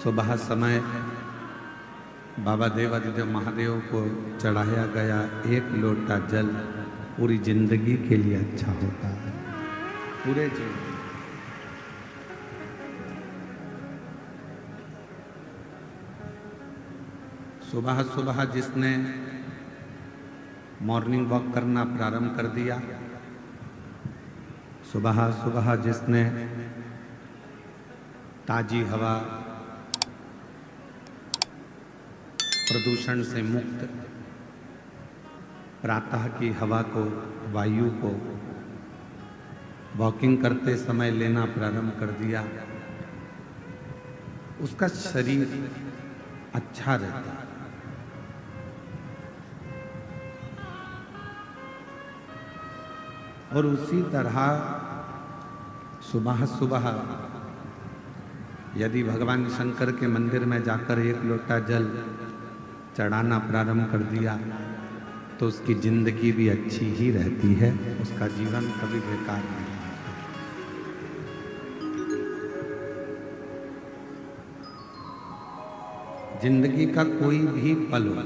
सुबह समय बाबा देवादिदेव महादेव को चढ़ाया गया एक लोटा जल पूरी जिंदगी के लिए अच्छा होता है। पूरे जीवन सुबह सुबह जिसने मॉर्निंग वॉक करना प्रारंभ कर दिया, सुबह सुबह जिसने ताजी हवा, प्रदूषण से मुक्त प्रातः की हवा को, वायु को वॉकिंग करते समय लेना प्रारंभ कर दिया, उसका शरीर अच्छा रहता है। और उसी तरह सुबह सुबह यदि भगवान शंकर के मंदिर में जाकर एक लोटा जल चढ़ाना प्रारंभ कर दिया तो उसकी जिंदगी भी अच्छी ही रहती है, उसका जीवन कभी बेकार नहीं रहता। जिंदगी का कोई भी पल हो,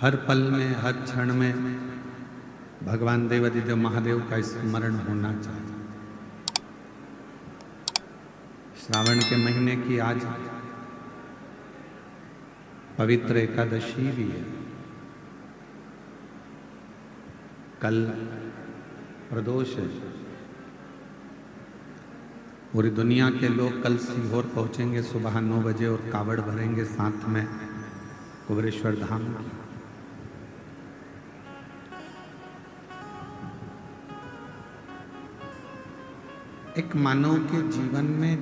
हर पल में, हर क्षण में भगवान देवादिदेव महादेव का स्मरण होना चाहिए। श्रावण के महीने की आज पवित्र एकादशी भी है। कल प्रदोष है। पूरी दुनिया के लोग कल सीहोर पहुंचेंगे सुबह 9 बजे और कावड़ भरेंगे साथ में कुबेरेश्वर धाम की। एक मानव के जीवन में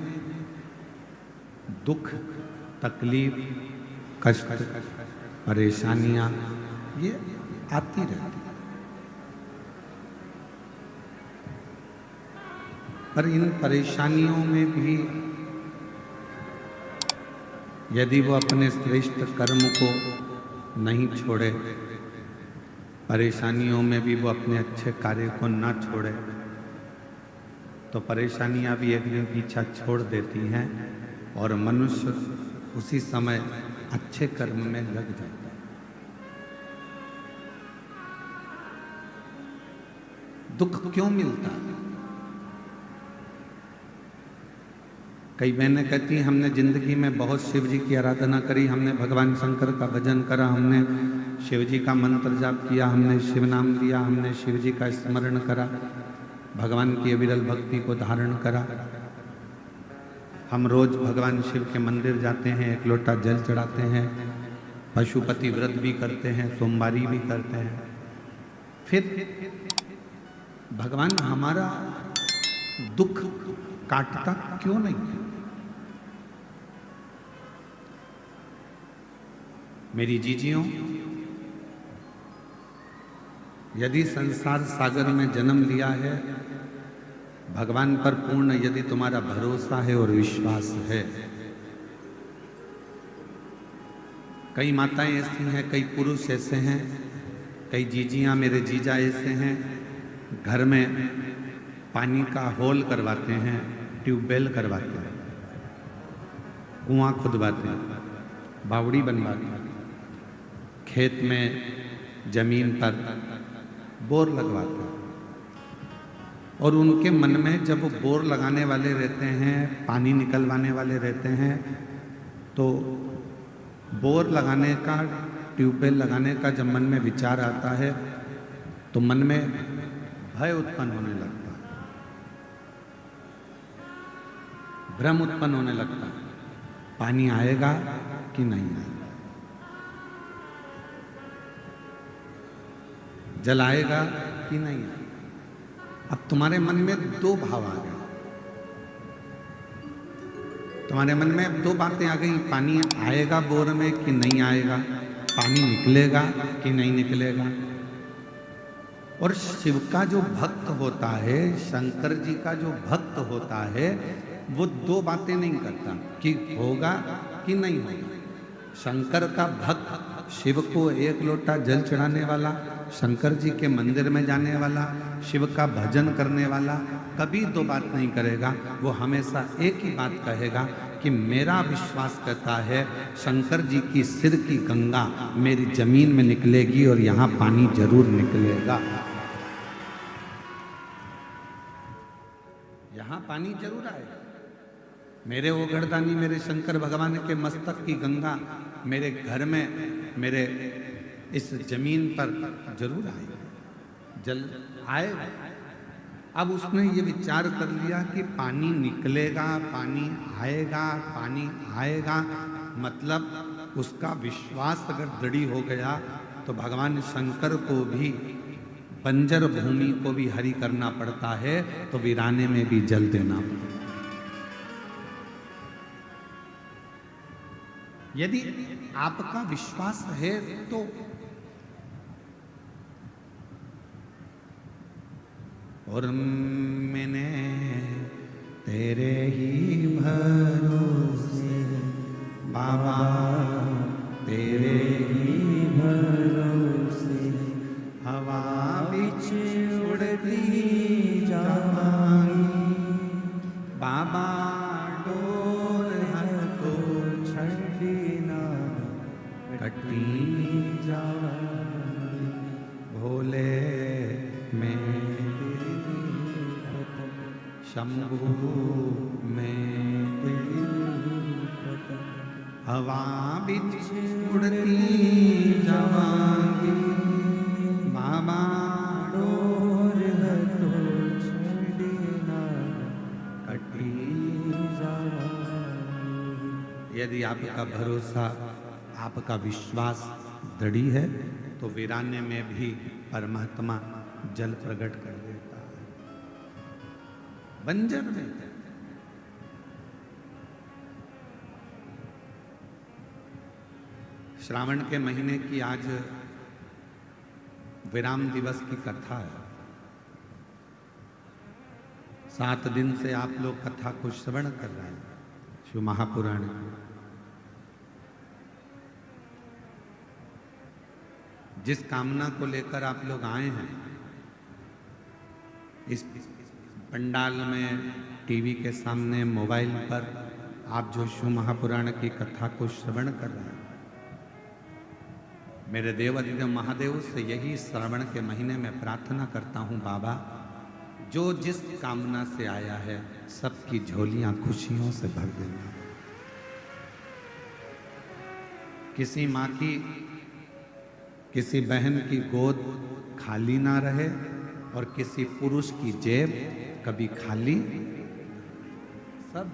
दुख, तकलीफ, कष्ट, परेशानियां ये आती रहती है, पर इन परेशानियों में भी यदि वो अपने श्रेष्ठ कर्म को नहीं छोड़े, परेशानियों में भी वो अपने अच्छे कार्य को ना छोड़े, तो परेशानियां भी एक दिन पीछा छोड़ देती हैं और मनुष्य उसी समय अच्छे कर्म में लग जाता है। दुख क्यों मिलता है? कई बहनें कहती हैं हमने जिंदगी में बहुत शिव जी की आराधना करी, हमने भगवान शंकर का भजन करा, हमने शिव जी का मंत्र जाप किया, हमने शिव नाम लिया, हमने शिव जी का स्मरण करा, भगवान की अविरल भक्ति को धारण करा, हम रोज भगवान शिव के मंदिर जाते हैं, एक लोटा जल चढ़ाते हैं, पशुपति व्रत भी करते हैं, सोमवारी भी करते हैं, फिर भगवान हमारा दुख काटता क्यों नहीं है? मेरी जीजियों, यदि संसार सागर में जन्म लिया है, भगवान पर पूर्ण यदि तुम्हारा भरोसा है और विश्वास है, कई माताएं ऐसी हैं, कई पुरुष ऐसे हैं, कई जीजियां, मेरे जीजा ऐसे हैं, घर में पानी का होल करवाते हैं, ट्यूबवेल करवाते हैं, कुआं खुदवाते हैं, बावड़ी बनवाते हैं, खेत में जमीन पर बोर लगवाते हैं, और उनके मन में जब वो बोर लगाने वाले रहते हैं, पानी निकलवाने वाले रहते हैं, तो बोर लगाने का, ट्यूबवेल लगाने का जब मन में विचार आता है तो मन में भय उत्पन्न होने लगता है, भ्रम उत्पन्न होने लगता है, पानी आएगा कि नहीं आएगा, जल आएगा कि नहीं आएगा। अब तुम्हारे मन में दो भाव आ गए, तुम्हारे मन में दो बातें आ गई, पानी आएगा बोर में कि नहीं आएगा, पानी निकलेगा कि नहीं निकलेगा। और शिव का जो भक्त होता है, शंकर जी का जो भक्त होता है, वो दो बातें नहीं करता कि होगा कि नहीं होगा। शंकर का भक्त शिव को एक लोटा जल चढ़ाने वाला शंकर जी के मंदिर में जाने वाला, शिव का भजन करने वाला कभी दो बात नहीं करेगा। वो हमेशा एक ही बात कहेगा कि मेरा विश्वास कहता है शंकर जी की सिर की गंगा मेरी जमीन में निकलेगी और यहां पानी जरूर निकलेगा, यहां पानी जरूर आएगा। मेरे वो गर्दानी, मेरे शंकर भगवान के मस्तक की गंगा मेरे घर में, मेरे इस जमीन पर जरूर आएगा, जल आएगा। अब उसने ये विचार कर लिया कि पानी निकलेगा, पानी आएगा, पानी आएगा, मतलब उसका विश्वास अगर दृढ़ हो गया तो भगवान शंकर को भी बंजर भूमि को भी हरी करना पड़ता है, तो वीराने में भी जल देना पड़ता है। यदि आपका विश्वास है तो और मैंने तेरे ही भरोसे बाबा, तेरे ही भरोसे हवा बिच उड़ती जावांगी बाबा, डोर को छड़ना कटी जावांगी भोले में शंभू में हवा बिच उड़ती जावांगी बाबा, डोर तो छड़ना कटी जावांगी। यदि आपका भरोसा, आपका विश्वास दृढ़ है तो वीराने में भी परमात्मा जल प्रकट कर देता है। बंजर में श्रावण के महीने की आज विराम दिवस की कथा है। 7 दिन से आप लोग कथा को श्रवण कर रहे हैं, शिव महापुराण। जिस कामना को लेकर आप लोग आए हैं, इस पंडाल में, टीवी के सामने, मोबाइल पर आप जो शिव महापुराण की कथा को श्रवण कर रहे हैं, मेरे देवाधिदेव महादेव से यही श्रावण के महीने में प्रार्थना करता हूं, बाबा जो जिस कामना से आया है सबकी झोलियां खुशियों से भर देना। किसी माँ की, किसी बहन की गोद खाली ना रहे और किसी पुरुष की जेब कभी खाली, सब।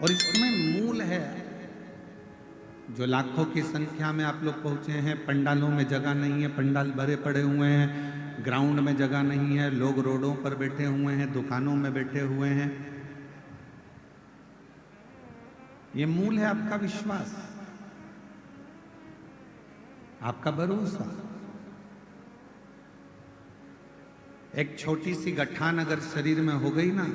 और इसमें मूल है, जो लाखों की संख्या में आप लोग पहुंचे हैं, पंडालों में जगह नहीं है, पंडाल भरे पड़े हुए हैं, ग्राउंड में जगह नहीं है, लोग रोडों पर बैठे हुए हैं, दुकानों में बैठे हुए हैं। ये मूल है आपका विश्वास, आपका भरोसा। एक छोटी सी गठान अगर शरीर में हो गई ना,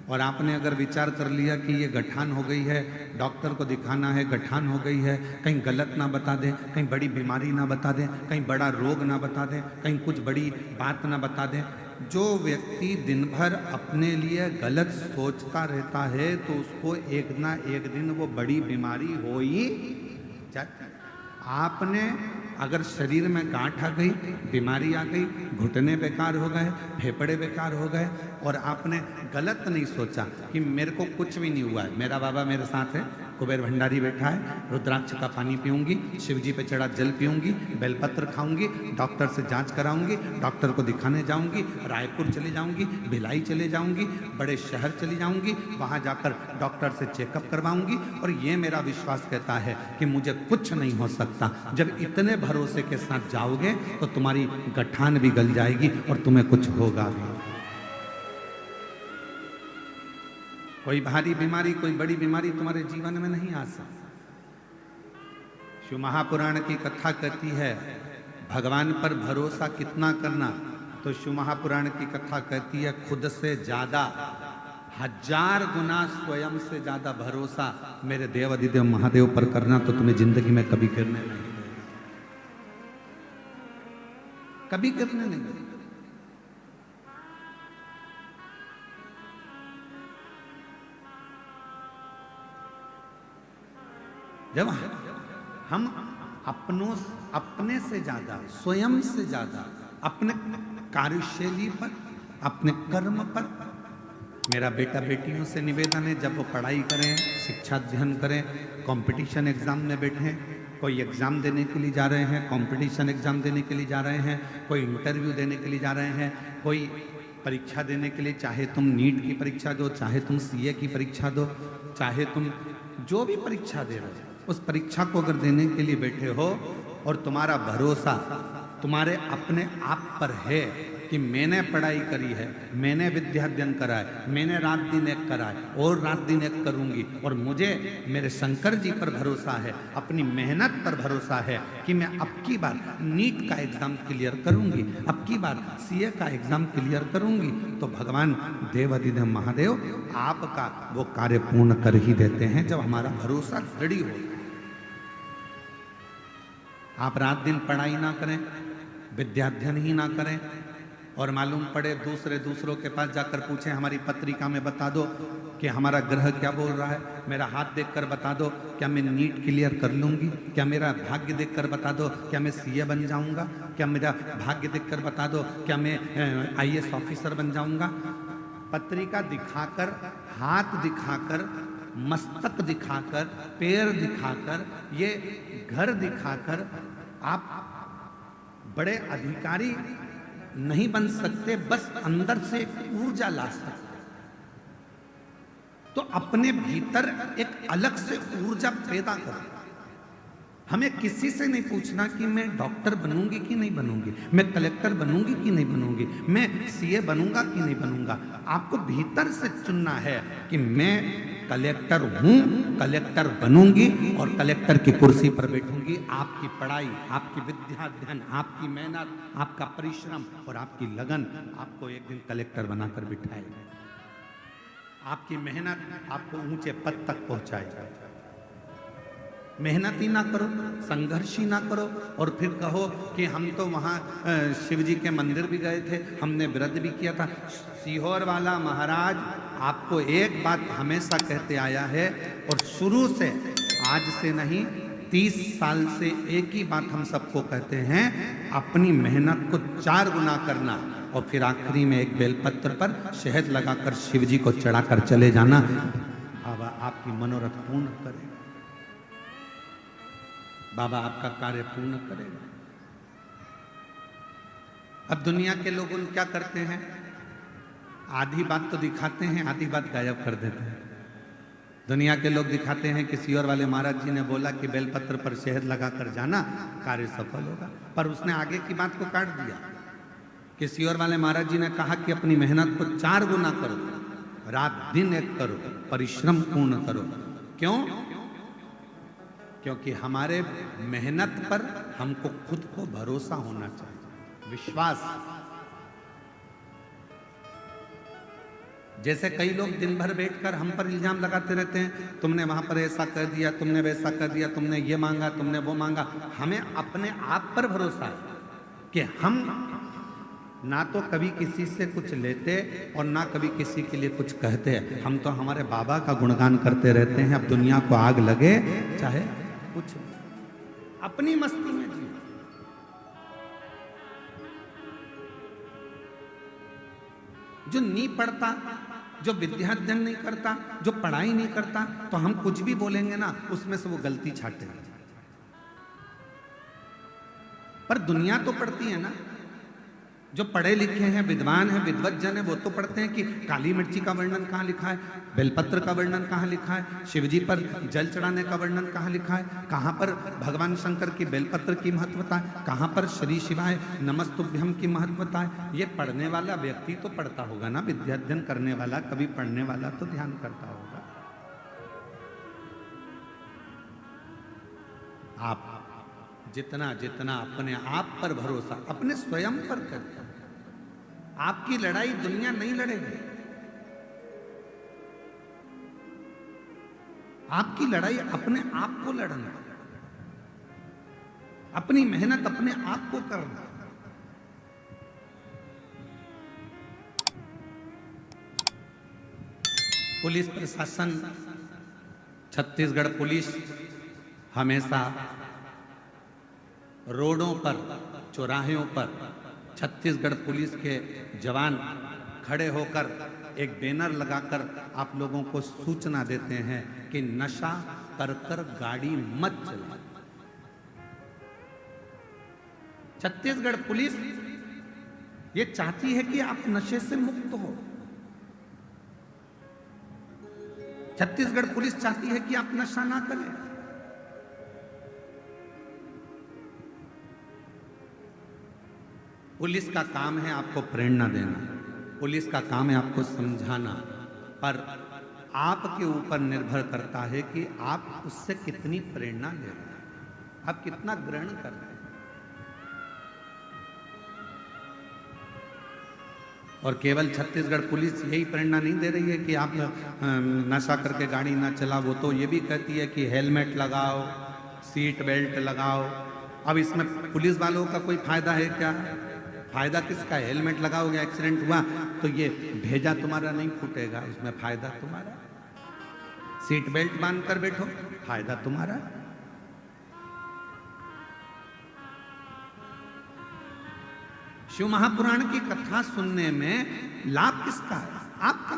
और आपने अगर विचार कर लिया कि ये गठान हो गई है, डॉक्टर को दिखाना है, गठान हो गई है, कहीं गलत ना बता दें, कहीं बड़ी बीमारी ना बता दें, कहीं बड़ा रोग ना बता दें, कहीं कुछ बड़ी बात ना बता दें। जो व्यक्ति दिन भर अपने लिए गलत सोचता रहता है तो उसको एक ना एक दिन वो बड़ी बीमारी हो ही जाती है। आपने अगर शरीर में गांठ आ गई, बीमारी आ गई, घुटने बेकार हो गए, फेफड़े बेकार हो गए, और आपने गलत नहीं सोचा कि मेरे को कुछ भी नहीं हुआ है, मेरा बाबा मेरे साथ है, कुबेर भंडारी बैठा है, रुद्राक्ष का पानी पीऊंगी, शिव जी पे चढ़ा जल पीऊंगी, बेलपत्र खाऊंगी, डॉक्टर से जांच कराऊंगी, डॉक्टर को दिखाने जाऊंगी, रायपुर चले जाऊंगी, भिलाई चले जाऊंगी, बड़े शहर चली जाऊंगी, वहां जाकर डॉक्टर से चेकअप करवाऊंगी, और ये मेरा विश्वास कहता है कि मुझे कुछ नहीं हो सकता। जब इतने भरोसे के साथ जाओगे तो तुम्हारी गठान भी गल जाएगी और तुम्हें कुछ होगा भी। कोई भारी बीमारी, कोई बड़ी बीमारी तुम्हारे जीवन में नहीं आ सकती। शिव महापुराण की कथा कहती है भगवान पर भरोसा कितना करना, तो शिव महापुराण की कथा कहती है खुद से ज्यादा 1000 गुना स्वयं से ज्यादा भरोसा मेरे देवाधिदेव महादेव पर करना, तो तुम्हें जिंदगी में कभी गिरने नहीं देगा, कभी गिरने नहीं देगा। जब हम अपने से ज्यादा, स्वयं से ज्यादा अपने कार्यशैली पर, अपने कर्म पर, मेरा बेटा बेटियों से निवेदन है, जब वो पढ़ाई करें, शिक्षा अध्ययन करें, कंपटीशन एग्जाम में बैठें, कोई एग्जाम देने के लिए जा रहे हैं, कंपटीशन एग्जाम देने के लिए जा रहे हैं, कोई इंटरव्यू देने के लिए जा रहे हैं, कोई परीक्षा देने के लिए, चाहे तुम नीट की परीक्षा दो, चाहे तुम सीए की परीक्षा दो, चाहे तुम जो भी परीक्षा दे रहे हो, उस परीक्षा को अगर देने के लिए बैठे हो और तुम्हारा भरोसा तुम्हारे अपने आप पर है कि मैंने पढ़ाई करी है, मैंने विद्या अध्ययन करा है, मैंने रात दिन एक करा है और रात दिन एक करूंगी, और मुझे मेरे शंकर जी पर भरोसा है, अपनी मेहनत पर भरोसा है कि मैं अब की बार नीट का एग्जाम क्लियर करूंगी, अब की बार सीए का एग्जाम क्लियर करूंगी, तो भगवान देवाधिदेव महादेव आपका वो कार्य पूर्ण कर ही देते हैं जब हमारा भरोसा दृढ़ हो। आप रात दिन पढ़ाई ना करें, विद्याध्ययन ही ना करें, और मालूम पड़े दूसरों के पास जाकर पूछें, हमारी पत्रिका में बता दो कि हमारा ग्रह क्या बोल रहा है, मेरा हाथ देखकर बता दो क्या मैं नीट क्लियर कर लूंगी, क्या मेरा भाग्य देखकर बता दो क्या मैं सीए बन जाऊंगा, क्या मेरा भाग्य देखकर बता दो क्या मैं आईएएस ऑफिसर बन जाऊंगा। पत्रिका दिखाकर, हाथ दिखाकर, मस्तक दिखाकर, पैर दिखाकर, ये घर दिखाकर आप बड़े अधिकारी नहीं बन सकते, बस अंदर से ऊर्जा ला सकते। तो अपने भीतर एक अलग से ऊर्जा पैदा करो। हमें किसी से नहीं पूछना कि मैं डॉक्टर बनूंगी कि नहीं बनूंगी, मैं कलेक्टर बनूंगी कि नहीं बनूंगी, मैं सीए बनूंगा कि नहीं बनूंगा। आपको भीतर से चुनना है कि मैं कलेक्टर हूं, कलेक्टर बनूंगी और कलेक्टर की कुर्सी पर बैठूंगी। आपकी पढ़ाई, आपकी विद्या अध्ययन, आपकी मेहनत, आपका परिश्रम और आपकी लगन आपको एक दिन कलेक्टर बनाकर बिठाएगा। आपकी मेहनत आपको ऊंचे पद तक पहुंचाएगा। मेहनत ही ना करो, संघर्ष ही ना करो और फिर कहो कि हम तो वहाँ शिव जी के मंदिर भी गए थे, हमने व्रत भी किया था। सीहोर वाला महाराज आपको एक बात हमेशा कहते आया है और शुरू से, आज से नहीं 30 साल से एक ही बात हम सबको कहते हैं, अपनी मेहनत को 4 गुना करना और फिर आखिरी में एक बेलपत्र पर शहद लगाकर शिव जी को चढ़ाकर चले जाना। बाबा आपकी मनोरथ पूर्ण करेगा, बाबा आपका कार्य पूर्ण करेगा। अब दुनिया के लोग क्या करते हैं, आधी बात तो दिखाते हैं, आधी बात गायब कर देते हैं। दुनिया के लोग दिखाते हैं कि सीहोर वाले महाराज जी ने बोला कि बेलपत्र पर शहद लगाकर जाना, कार्य सफल होगा, पर उसने आगे की बात को काट दिया कि सीहोर वाले महाराज जी ने कहा कि अपनी मेहनत को 4 गुना करो, रात दिन एक करो, परिश्रम पूर्ण करो। क्यों? क्योंकि हमारे मेहनत पर हमको खुद को भरोसा होना चाहिए, विश्वास। जैसे कई लोग दिन भर बैठकर हम पर इल्जाम लगाते रहते हैं, तुमने वहां पर ऐसा कर दिया, तुमने वैसा कर दिया, तुमने ये मांगा, तुमने वो मांगा। हमें अपने आप पर भरोसा है कि हम ना तो कभी किसी से कुछ लेते और ना कभी किसी के लिए कुछ कहते। हम तो हमारे बाबा का गुणगान करते रहते हैं। अब दुनिया को आग लगे चाहे कुछ, अपनी मस्ती में जी। जो नहीं पढ़ता, जो विद्या अध्ययन नहीं करता, जो पढ़ाई नहीं करता, तो हम कुछ भी बोलेंगे ना, उसमें से वो गलती छाटे। पर दुनिया तो पढ़ती है ना, जो पढ़े लिखे हैं, विद्वान हैं, विद्वत जन है, वो तो पढ़ते हैं कि काली मिर्ची का वर्णन कहाँ लिखा है, बेलपत्र का वर्णन कहाँ लिखा है, शिवजी पर जल चढ़ाने का वर्णन कहाँ लिखा है, कहाँ पर भगवान शंकर की बेलपत्र की महत्वता है, कहाँ पर श्री शिवाय नमस्तुभ्यम की महत्वता है। ये पढ़ने वाला व्यक्ति तो पढ़ता होगा ना, विद्या अध्ययन करने वाला, कभी पढ़ने वाला तो ध्यान करता होगा। आप जितना जितना अपने आप पर भरोसा, अपने स्वयं पर करते, आपकी लड़ाई दुनिया नहीं लड़ेगी। आपकी लड़ाई अपने आप को लड़ना, अपनी मेहनत अपने आप को करना। पुलिस प्रशासन, छत्तीसगढ़ पुलिस हमेशा रोडों पर, चौराहों पर छत्तीसगढ़ पुलिस के जवान खड़े होकर एक बैनर लगाकर आप लोगों को सूचना देते हैं कि नशा कर कर गाड़ी मत चलाओ। छत्तीसगढ़ पुलिस ये चाहती है कि आप नशे से मुक्त हो। छत्तीसगढ़ पुलिस चाहती है कि आप नशा ना करें। पुलिस का काम है आपको प्रेरणा देना, पुलिस का काम है आपको समझाना, पर आपके ऊपर निर्भर करता है कि आप उससे कितनी प्रेरणा ले रहे हैं, आप कितना ग्रहण कर रहे हैं। और केवल छत्तीसगढ़ पुलिस यही प्रेरणा नहीं दे रही है कि आप नशा करके गाड़ी ना चलाओ, वो तो ये भी कहती है कि हेलमेट लगाओ, सीट बेल्ट लगाओ। अब इसमें पुलिस वालों का कोई फायदा है क्या? फायदा किसका है? हेलमेट लगाओगे, एक्सीडेंट हुआ तो ये भेजा तुम्हारा नहीं फूटेगा, उसमें फायदा तुम्हारा। सीट बेल्ट बांध कर बैठो, फायदा तुम्हारा। शिव महापुराण की कथा सुनने में लाभ किसका है? आपका।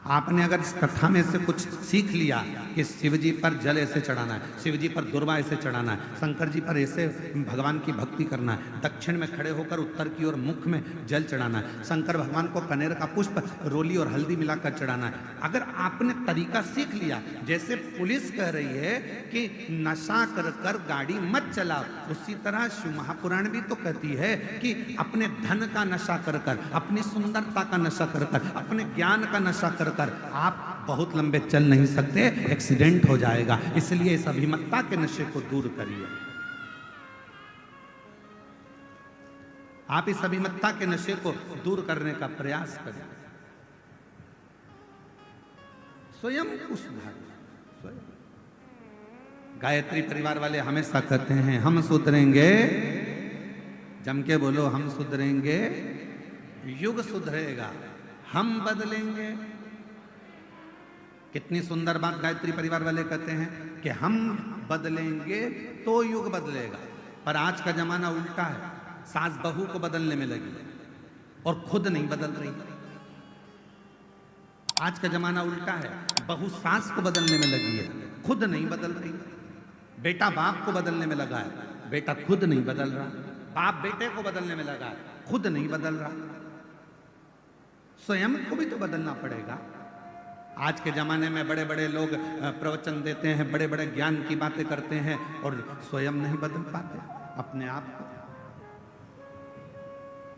आपने अगर इस कथा में से कुछ सीख लिया कि शिव जी पर जल ऐसे चढ़ाना है, शिव जी पर दुर्वा ऐसे चढ़ाना है, शंकर जी पर ऐसे भगवान की भक्ति करना है, दक्षिण में खड़े होकर उत्तर की ओर मुख में जल चढ़ाना है, शंकर भगवान को कनेर का पुष्प रोली और हल्दी मिलाकर चढ़ाना है, अगर आपने तरीका सीख लिया, जैसे पुलिस कह रही है कि नशा कर कर गाड़ी मत चलाओ, उसी तरह शिव महापुराण भी तो कहती है कि अपने धन का नशा कर कर, अपनी सुंदरता का नशा कर कर, अपने ज्ञान का नशा कर कर आप बहुत लंबे चल नहीं सकते, एक्सीडेंट हो जाएगा। इसलिए इस अभिमत्ता के नशे को दूर करिए। आप इस अभिमत्ता के नशे को दूर करने का प्रयास करें, स्वयं को सुधारें। गायत्री परिवार वाले हमेशा कहते हैं हम सुधरेंगे, जम के बोलो, हम सुधरेंगे, युग सुधरेगा, हम बदलेंगे। कितनी सुंदर बात गायत्री परिवार वाले कहते हैं कि हम बदलेंगे तो युग बदलेगा। पर आज का जमाना उल्टा है, सास बहू को बदलने में लगी और खुद नहीं बदल रही। आज का जमाना उल्टा है, बहू सास को बदलने में लगी है, खुद नहीं बदल रही। बेटा बाप को बदलने में लगा है, बेटा खुद नहीं बदल रहा। बाप बेटे को बदलने में लगा है, खुद नहीं बदल रहा। स्वयं को भी तो बदलना पड़ेगा। आज के जमाने में बड़े बड़े लोग प्रवचन देते हैं, बड़े बड़े ज्ञान की बातें करते हैं और स्वयं नहीं बदल पाते। अपने आप को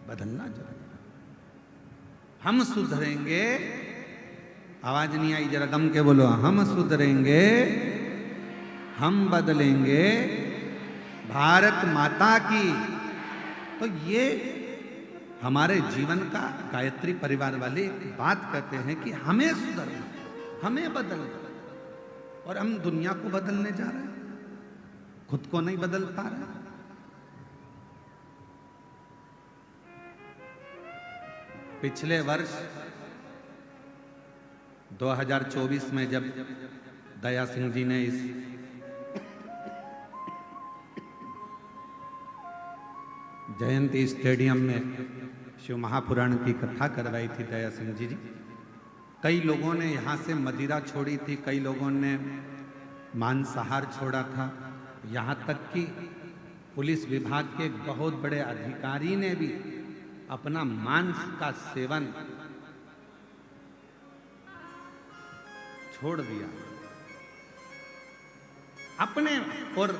बदलना जरूरी। हम सुधरेंगे, आवाज नहीं आई, जरा दम के बोलो, हम सुधरेंगे, हम बदलेंगे, भारत माता की। तो ये हमारे जीवन का गायत्री परिवार वाले बात कहते हैं कि हमें सुधरना, हमें बदलना। और हम दुनिया को बदलने जा रहे हैं, खुद को नहीं बदल पा रहे। पिछले वर्ष 2024 में जब दया सिंह जी ने इस जयंती स्टेडियम में शिव महापुराण की कथा करवाई थी दया सिंह जी, कई लोगों ने यहाँ से मदिरा छोड़ी थी, कई लोगों ने मांसाहार छोड़ा था, यहाँ तक कि पुलिस विभाग के एक बहुत बड़े अधिकारी ने भी अपना मांस का सेवन छोड़ दिया अपने। और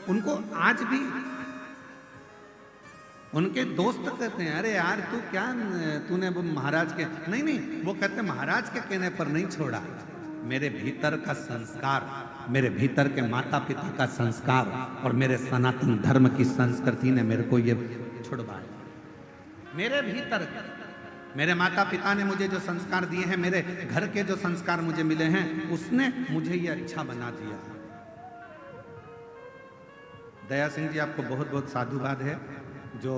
उनको आज भी उनके दोस्त कहते हैं, अरे यार तू क्या, तूने वो महाराज के, नहीं, वो कहते महाराज के कहने पर नहीं छोड़ा, मेरे भीतर का संस्कार, मेरे भीतर के माता पिता का संस्कार और मेरे सनातन धर्म की संस्कृति ने मेरे को ये छुड़वाया। मेरे भीतर मेरे माता पिता ने मुझे जो संस्कार दिए हैं, मेरे घर के जो संस्कार मुझे मिले हैं, उसने मुझे ये अच्छा बना दिया। दया सिंह जी, आपको बहुत बहुत साधुवाद है जो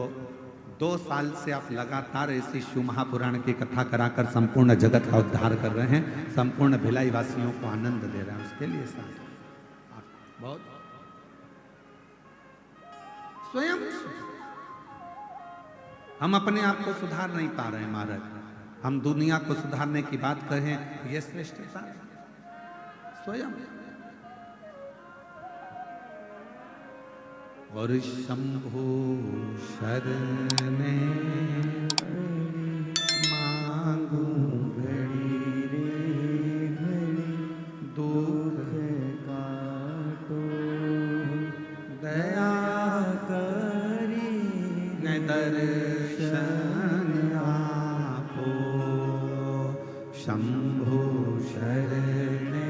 2 साल से आप लगातार ऐसी शिव महापुराण की कथा कराकर संपूर्ण जगत का उद्धार कर रहे हैं, संपूर्ण भिलाई वासियों को आनंद दे रहे हैं। उसके लिए साथ बहुत स्वयं हम अपने आप को सुधार नहीं पा रहे हैं महाराज। हम दुनिया को सुधारने की बात करें, यह श्रेष्ठता स्वयं। और शंभु शरणे मांगू घड़ी रे घड़ी, दुख काटो दया करी न दर्शन आपो। शंभु शरणे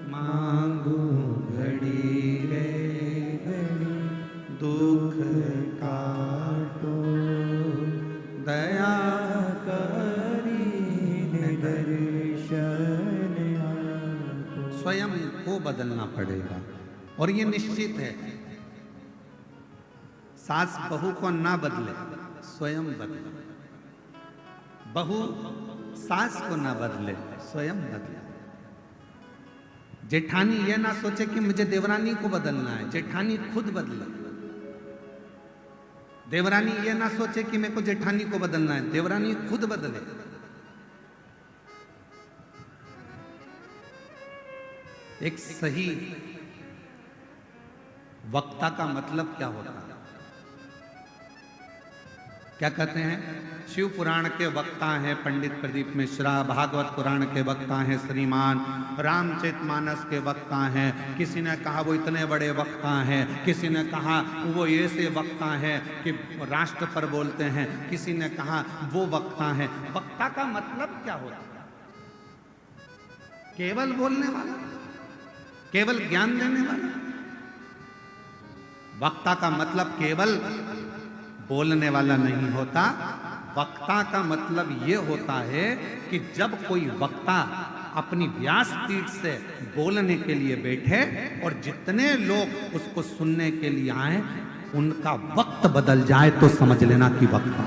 मांगू घड़ी रे दुख काटो दया करी दर्शन आपो। स्वयं को बदलना पड़ेगा और ये निश्चित है। सास बहू को ना बदले, स्वयं बदले। बहू सास को ना बदले, स्वयं बदले। जेठानी ये ना सोचे कि मुझे देवरानी को बदलना है, जेठानी खुद बदले। देवरानी ये ना सोचे कि मेरे को जेठानी को बदलना है, देवरानी खुद बदले। एक सही वक्ता का मतलब क्या होता है? क्या कहते हैं? शिव पुराण के वक्ता हैं पंडित प्रदीप मिश्रा, भागवत पुराण के वक्ता हैं श्रीमान, रामचरितमानस के वक्ता हैं। किसी ने कहा वो इतने बड़े वक्ता हैं, किसी ने कहा वो ऐसे वक्ता हैं कि राष्ट्र पर बोलते हैं, किसी ने कहा वो वक्ता हैं। वक्ता का मतलब क्या होता है? केवल बोलने वाला, केवल ज्ञान देने वाला। वक्ता का मतलब केवल बोलने वाला नहीं होता। वक्ता का मतलब ये होता है कि जब कोई वक्ता अपनी व्यासपीठ से बोलने के लिए बैठे और जितने लोग उसको सुनने के लिए आए, उनका वक्त बदल जाए तो समझ लेना कि वक्ता।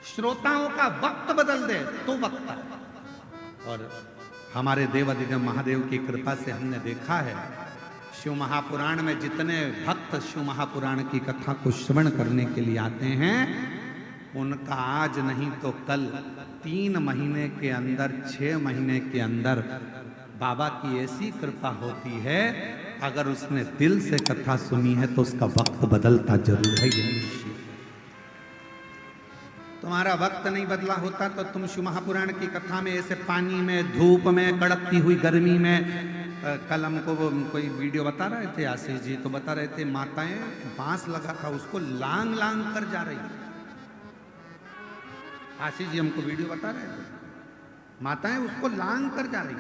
श्रोताओं का वक्त बदल दे तो वक्ता। और हमारे देवादिदेव महादेव की कृपा से हमने देखा है, शिव महापुराण में जितने भक्त शिव महापुराण की कथा को श्रवण करने के लिए आते हैं, उनका आज नहीं तो कल 3 महीने के अंदर, 6 महीने के अंदर बाबा की ऐसी कृपा होती है। अगर उसने दिल से कथा सुनी है तो उसका वक्त बदलता जरूर है। ये निश्चित। तुम्हारा वक्त नहीं बदला होता तो तुम शिव महापुराण की कथा में ऐसे पानी में, धूप में, कड़कती हुई गर्मी में। कल हमको वो कोई वीडियो बता रहे थे आशीष जी, तो बता रहे थे माताएं बांस लगा था उसको लांग लांग कर जा रही। आशीष जी हमको वीडियो बता रहे थे, माताएं उसको लांग कर जा रही।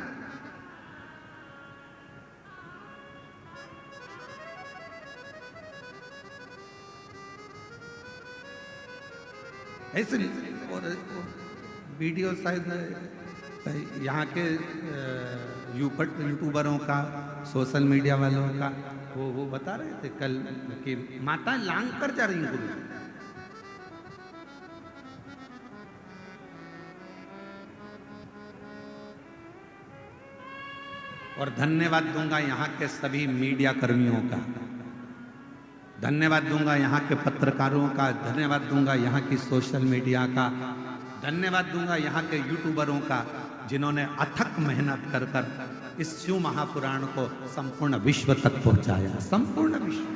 ऐसे और वीडियो शायद यहाँ के यूट्यूबरों का, सोशल मीडिया वालों का, वो बता रहे थे कल कि माता लांग कर जा रही गुरु। और धन्यवाद दूंगा यहाँ के सभी मीडिया कर्मियों का, धन्यवाद दूंगा यहाँ के पत्रकारों का, धन्यवाद दूंगा यहाँ की सोशल मीडिया का, धन्यवाद दूंगा यहाँ के यूट्यूबरों का, जिन्होंने अथक मेहनत कर कर इस शिव महापुराण को संपूर्ण विश्व तक पहुंचाया। संपूर्ण विश्व।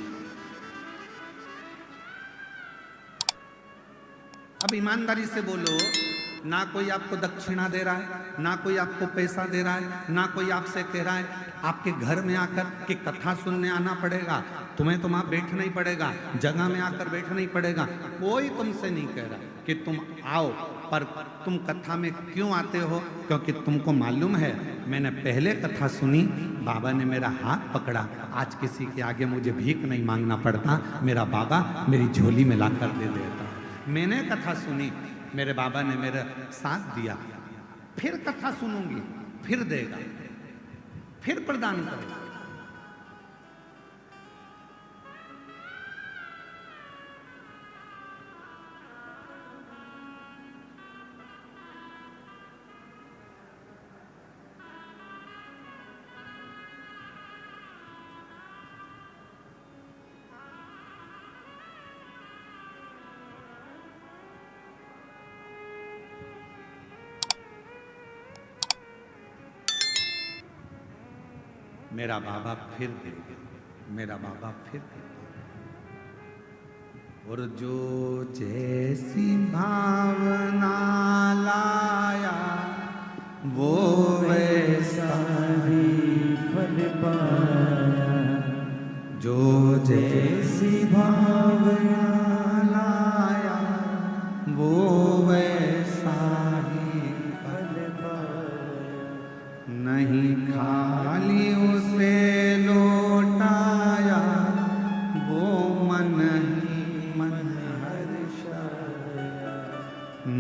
अब ईमानदारी से बोलो, ना कोई आपको दक्षिणा दे रहा है, ना कोई आपको पैसा दे रहा है, ना कोई आपसे कह रहा है आपके घर में आकर कि कथा सुनने आना पड़ेगा, तुम्हें तो वहां बैठना ही पड़ेगा, जगह में आकर बैठना ही पड़ेगा। कोई तुमसे नहीं कह रहा कि तुम आओ पर तुम कथा में क्यों आते हो? क्योंकि तुमको मालूम है मैंने पहले कथा सुनी, बाबा ने मेरा हाथ पकड़ा, आज किसी के आगे मुझे भीख नहीं मांगना पड़ता, मेरा बाबा मेरी झोली में लाकर दे देता। मैंने कथा सुनी, मेरे बाबा ने मेरा साथ दिया, फिर कथा सुनूंगी, फिर देगा, फिर प्रदान करेगा। मेरा बाबा फिर देगा, मेरा बाबा फिर देगा। और जो जैसी भावना लाया वो वैसा ही फल पाया। जो जैसी भावना लाया वो वैसा ही फल पाया। नहीं खाली उसे लौटाया वो मन ही मन हर्षाया।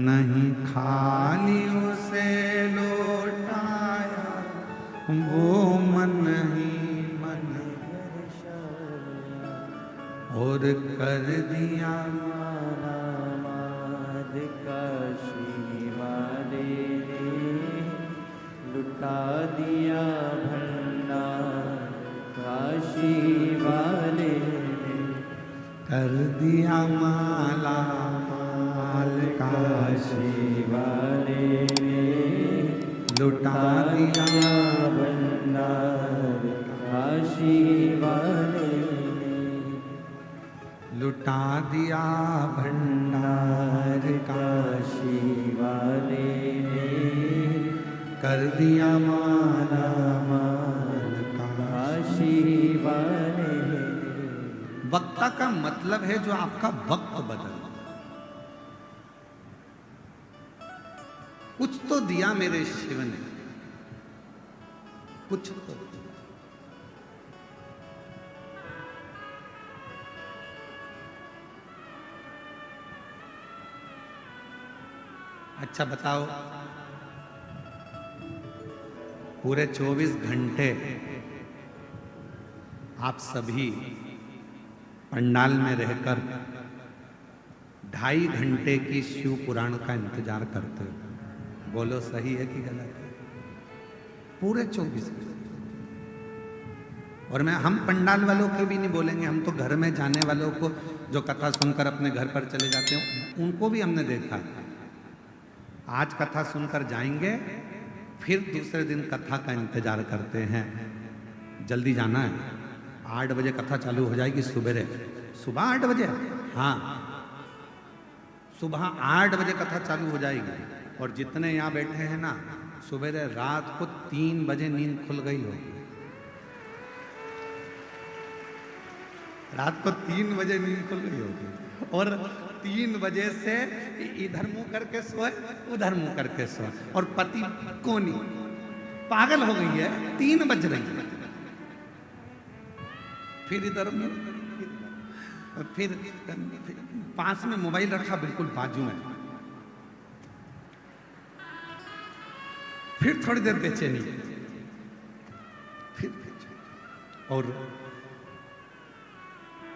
नहीं खाली उसे लौटाया वो मन ही मन हर्षाया। और कर दिया मारा मार काशी वाले ने, लुटा दिया भंडार काशी वाले ने। कर दिया माला माल काशी वाले ने, लुटा दिया भंडार काशी वाले ने। लुटा दिया भंडार काशी वाले ने। कर दिया माला माल काशी वाले। वक्ता का मतलब है जो आपका वक्त बदल। कुछ तो दिया मेरे शिव ने, कुछ तो। अच्छा बताओ, पूरे 24 घंटे आप सभी पंडाल में रहकर 2.5 घंटे की शिव पुराण का इंतजार करते हो। बोलो सही है कि गलत है? पूरे 24 घंटे। और हम पंडाल वालों के भी नहीं बोलेंगे, हम तो घर में जाने वालों को जो कथा सुनकर अपने घर पर चले जाते हैं उनको भी हमने देखा। आज कथा सुनकर जाएंगे, फिर दूसरे दिन कथा का इंतजार करते हैं। जल्दी जाना है, 8 बजे कथा चालू हो जाएगी सुबह 8 बजे। हाँ, सुबह 8 बजे कथा चालू हो जाएगी। और जितने यहाँ बैठे हैं ना, सुबह रात को 3 बजे नींद खुल गई होगी। रात को 3 बजे नींद खुल गई होगी और 3 बजे से इधर मुंह करके सोए, उधर मुंह करके सोए। और पति कोनी पागल हो गई है, 3 बज रही है, फिर इधर फिर पास में मोबाइल रखा बिल्कुल बाजू में, फिर थोड़ी देर बेचैनी, फिर और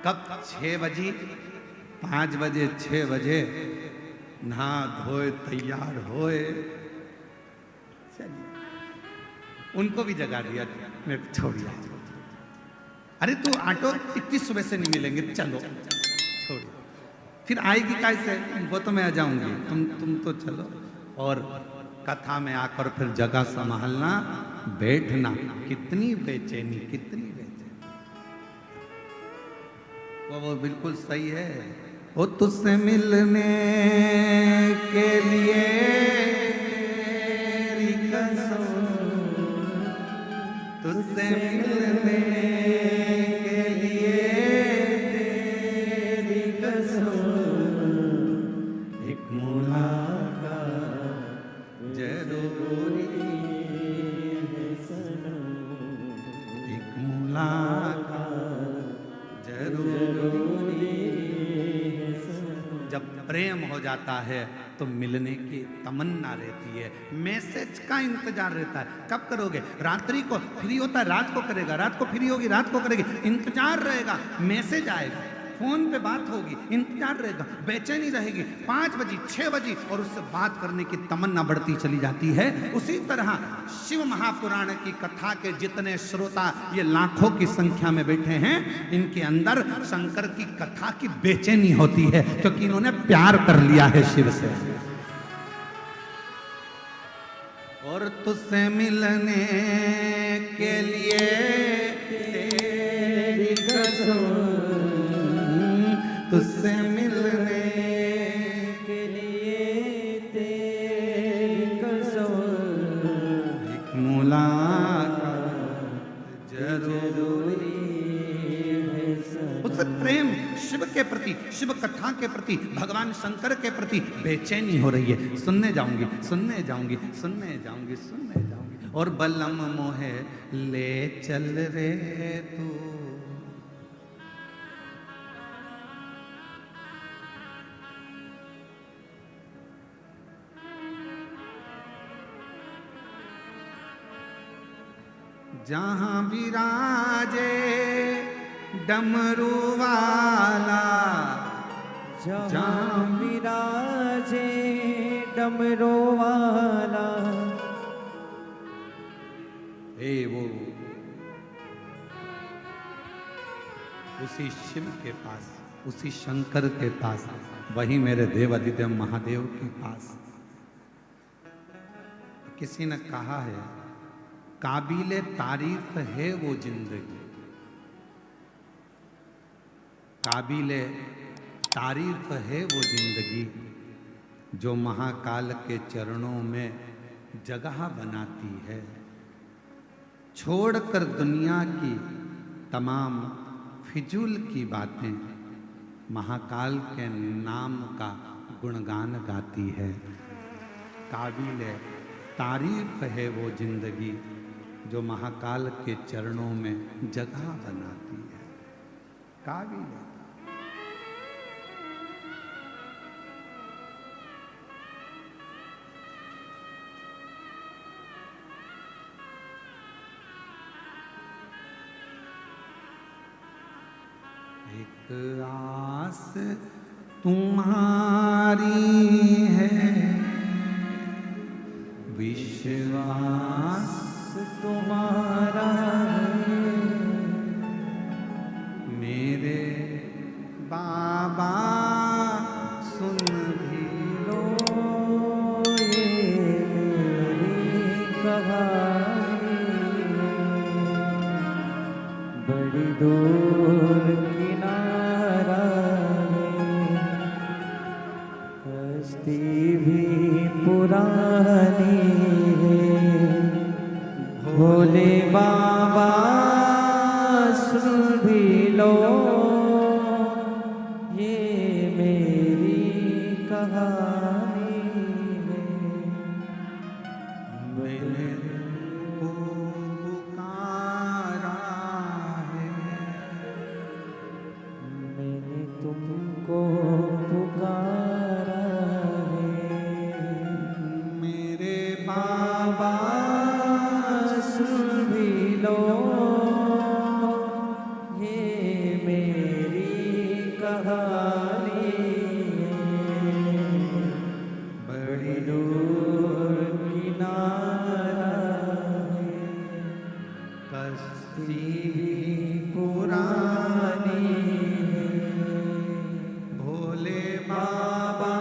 कब 6 बजे 5 बजे 6 बजे नहा धोए तैयार होए, चलिए उनको भी जगा दिया, मेरे छोड़िए। अरे तू ऑटो इतनी सुबह से नहीं मिलेंगे, चलो छोड़, फिर आएगी कैसे? वो तो मैं आ जाऊंगी, तुम तो चलो। और कथा में आकर फिर जगह संभालना, बैठना, कितनी बेचैनी, कितनी बेचैनी। वो बिल्कुल सही है। वो तुझसे मिलने के लिए तेरी कसम, तुझसे मिलने के लिए तेरी कसम, एक मुलाकात मुलाकात जरूरी है। जब प्रेम हो जाता है तो मिलने की तमन्ना रहती है, मैसेज का इंतजार रहता है। कब करोगे? रात्रि को फ्री होता है रात को करेगा, रात को फ्री होगी रात को करेगी, इंतजार रहेगा, मैसेज आएगा, फोन पे बात होगी, इंतजार रहेगा, बेचैनी रहेगी, 5 बजी 6 बजी और उससे बात करने की तमन्ना बढ़ती चली जाती है। उसी तरह शिव महापुराण की कथा के जितने श्रोता ये लाखों की संख्या में बैठे हैं, इनके अंदर शंकर की कथा की बेचैनी होती है, क्योंकि इन्होंने प्यार कर लिया है शिव से। और तुझसे मिलने के लिए तेरी कसम, तुझसे मिलने के लिए तेरी कसम, एक मुलाकात जरूरी है। उस प्रेम शिव के प्रति, शिव कथा के प्रति, भगवान शंकर के प्रति बेचैनी हो रही है। सुनने जाऊंगी, सुनने जाऊंगी, सुनने जाऊंगी, सुनने जाऊंगी। और बलम मोहे ले चल रे तू, जहां विराजे डमरू वाला, जहां विराजे डमरू वाला। वो उसी शिव के पास, उसी शंकर के पास, वही मेरे देवादिदेव महादेव के पास। किसी ने कहा है काबिले तारीफ है वो जिंदगी, काबिले तारीफ है वो जिंदगी जो महाकाल के चरणों में जगह बनाती है। छोड़कर दुनिया की तमाम फिजूल की बातें महाकाल के नाम का गुणगान गाती है। काबिले तारीफ है वो जिंदगी जो महाकाल के चरणों में जगह बनाती है। काबिल एक आस तुम्हारी है, विश्वास तुम्हारा है, मेरे बाबा सुन भी लो ये मेरी कहानी। बड़ी दूर किनारा है, कश्ती भी पुरानी है। भोले बाबा सुन भी लो ये मेरी कहानी है। मैंने को पुकारा है, मैंने तुमको पुकारा है। मेरे बाबा सुन भी लो ये मेरी कहानी है। बड़ी दूर किनारा है, कश्ती भी पुरानी है। भोले बाबा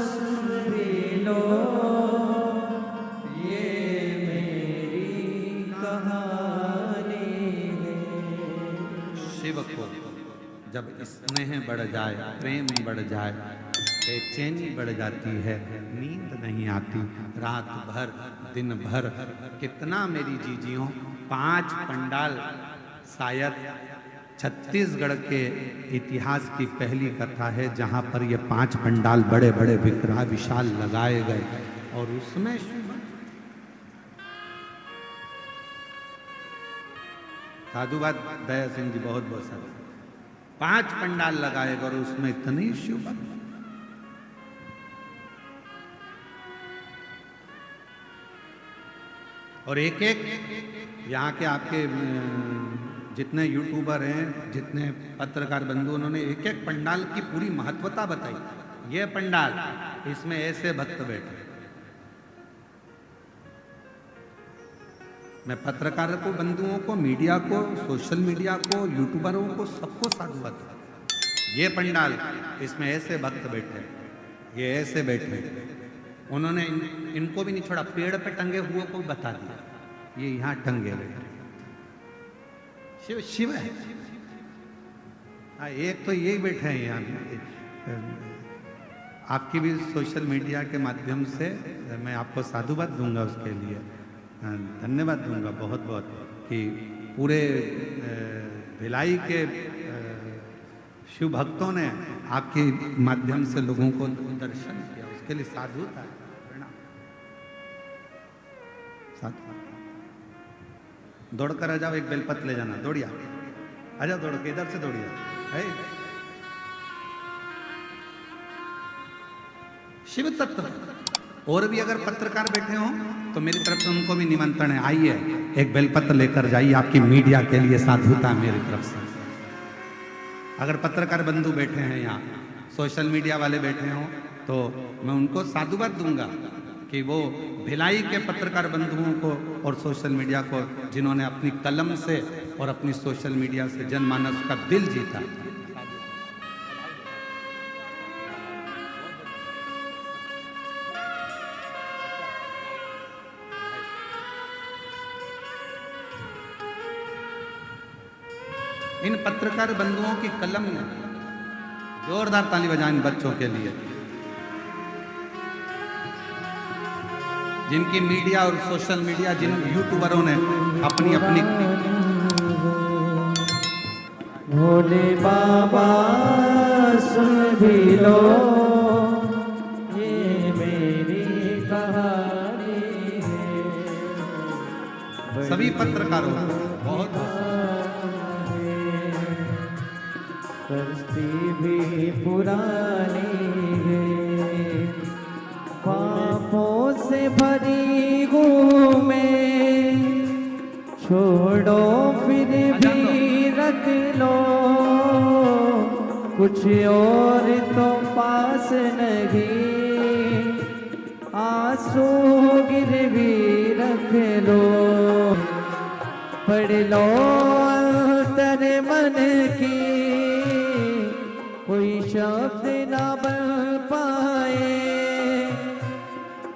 सुन भी लो ये मेरी कहानी है। शिव को जब स्नेह बढ़ जाए, प्रेम बढ़ जाए, बेचैनी बढ़ जाती है, नींद नहीं आती, रात भर दिन भर। कितना मेरी जीजियों 5 पंडाल, शायद छत्तीसगढ़ के इतिहास की पहली कथा है जहां पर ये 5 पंडाल बड़े बड़े विशाल लगाए गए और उसमें साधुवाद दया सिंह जी, बहुत बहुत साधु। 5 पंडाल लगाए और उसमें इतने शिव भक्त, और एक एक यहाँ के आपके जितने यूट्यूबर हैं, जितने पत्रकार बंधु, उन्होंने एक एक पंडाल की पूरी महत्वता बताई। ये पंडाल, इसमें ऐसे भक्त बैठे। मैं पत्रकारों को, बंधुओं को, मीडिया को, सोशल मीडिया को, यूट्यूबरों को, सबको साधुवाद। ये पंडाल, इसमें ऐसे भक्त बैठे, ये ऐसे बैठे। उन्होंने इनको भी नहीं छोड़ा, पेड़ पे टंगे हुए को बता दिया, ये यहाँ टंगे बैठे। शिव शिव है। एक तो यही बैठे हैं यहाँ। आपकी भी सोशल मीडिया के माध्यम से मैं आपको साधुवाद दूंगा, उसके लिए धन्यवाद दूंगा बहुत बहुत, कि पूरे भिलाई के शिव भक्तों ने आपके माध्यम से लोगों को दर्शन किया, उसके लिए साधु था। दौड़ कर आ जाओ, एक बेलपत्र ले जाना, दौड़िया आ जाओ, दौड़ के इधर से दौड़िया है। शिव तत्व। और भी अगर पत्रकार बैठे हो तो मेरी तरफ से उनको भी निमंत्रण है, आइए एक बेलपत्र लेकर जाइए, आपकी मीडिया के लिए साधुता मेरी तरफ से। अगर पत्रकार बंधु बैठे हैं यहाँ, सोशल मीडिया वाले बैठे हो, तो मैं उनको साधुवाद दूंगा कि वो भिलाई के पत्रकार बंधुओं को और सोशल मीडिया को, जिन्होंने अपनी कलम से और अपनी सोशल मीडिया से जनमानस का दिल जीता। इन पत्रकार बंधुओं की कलम ने, जोरदार ताली बजाएं इन बच्चों के लिए, जिनकी मीडिया और सोशल मीडिया, जिन यूट्यूबरों ने अपनी अपनी। भोले बाबा सुन भी लो, ये मेरी कहानी है। सभी पत्रकारों बहुत कश्ती भी पुरानी है, पापों से भरी हूँ मैं, छोड़ो फिर भी रख लो, कुछ और तो पास नहीं, आंसू गिरवी रख लो, पढ़ लो अंतर मन की, कोई शब्द ना बन पाए,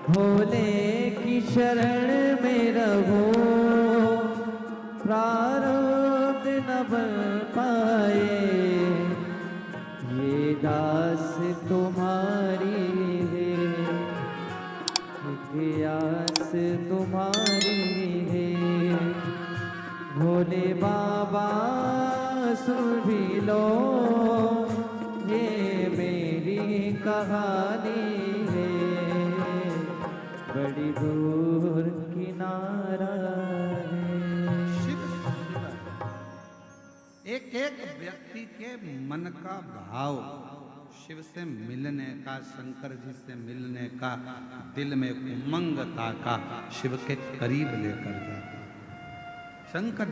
भोले की शरण में रहो, प्रारब्ध न बन पाए, ये दास तुम्हारी है, आस तुम्हारी है, भोले बाबा सुन भी लो, ये मेरी कहानी है, बड़ी दूर किनारा है। एक एक व्यक्ति के मन का भाव शिव से मिलने का, शंकर जी से मिलने का, दिल में उमंगता का शिव के करीब लेकर जाता। शंकर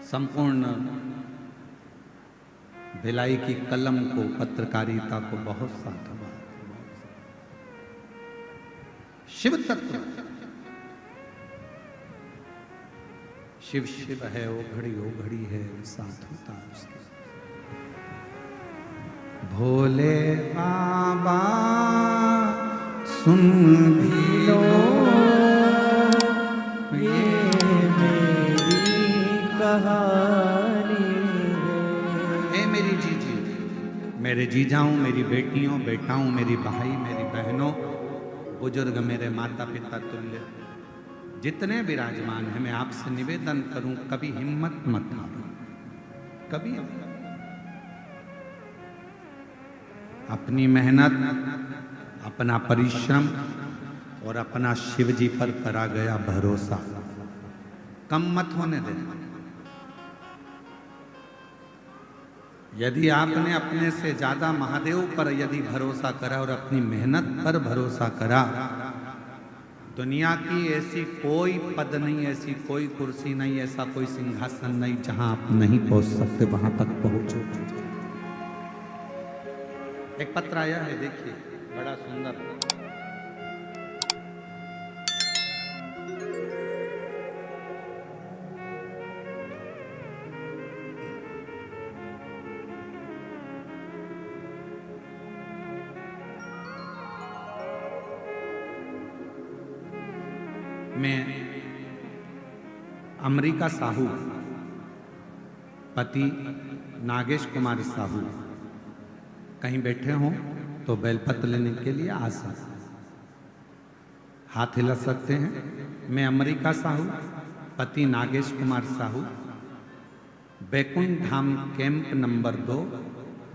संपूर्ण भिलाई की कलम को, पत्रकारिता को बहुत साधुवाद। शिव तत्व, शिव शिव है, ओ घड़ी है साधुता उसकी। भोले बाबा सुन भी लो, ये मेरी कहानी है। ए मेरी जीजी, मेरे जीजाओं, मेरी बेटियों, बेटाओं, मेरी भाई, मेरी बहनों, बुजुर्ग, मेरे माता पिता तुल्य जितने विराजमान हैं, मैं आपसे निवेदन करूं, कभी हिम्मत मत हारो, कभी अपनी मेहनत, अपना परिश्रम और अपना शिव जी पर करा गया भरोसा। कम मत होने देना। यदि आपने अपने से ज्यादा महादेव पर यदि भरोसा करा और अपनी मेहनत पर भरोसा करा, दुनिया की ऐसी कोई पद नहीं, ऐसी कोई कुर्सी नहीं, ऐसा कोई सिंहासन नहीं जहां आप नहीं पहुंच सकते, वहां तक पहुंचो। एक पत्र आया है, देखिए, बड़ा सुंदर। मैं अमरीका साहू, पति नागेश कुमार साहू, कहीं बैठे हों तो बेलपत्र लेने के लिए आ सकते, हाथ हिला सकते हैं। मैं अमरीका साहू, पति नागेश कुमार साहू, बैकुंठ धाम कैंप नंबर 2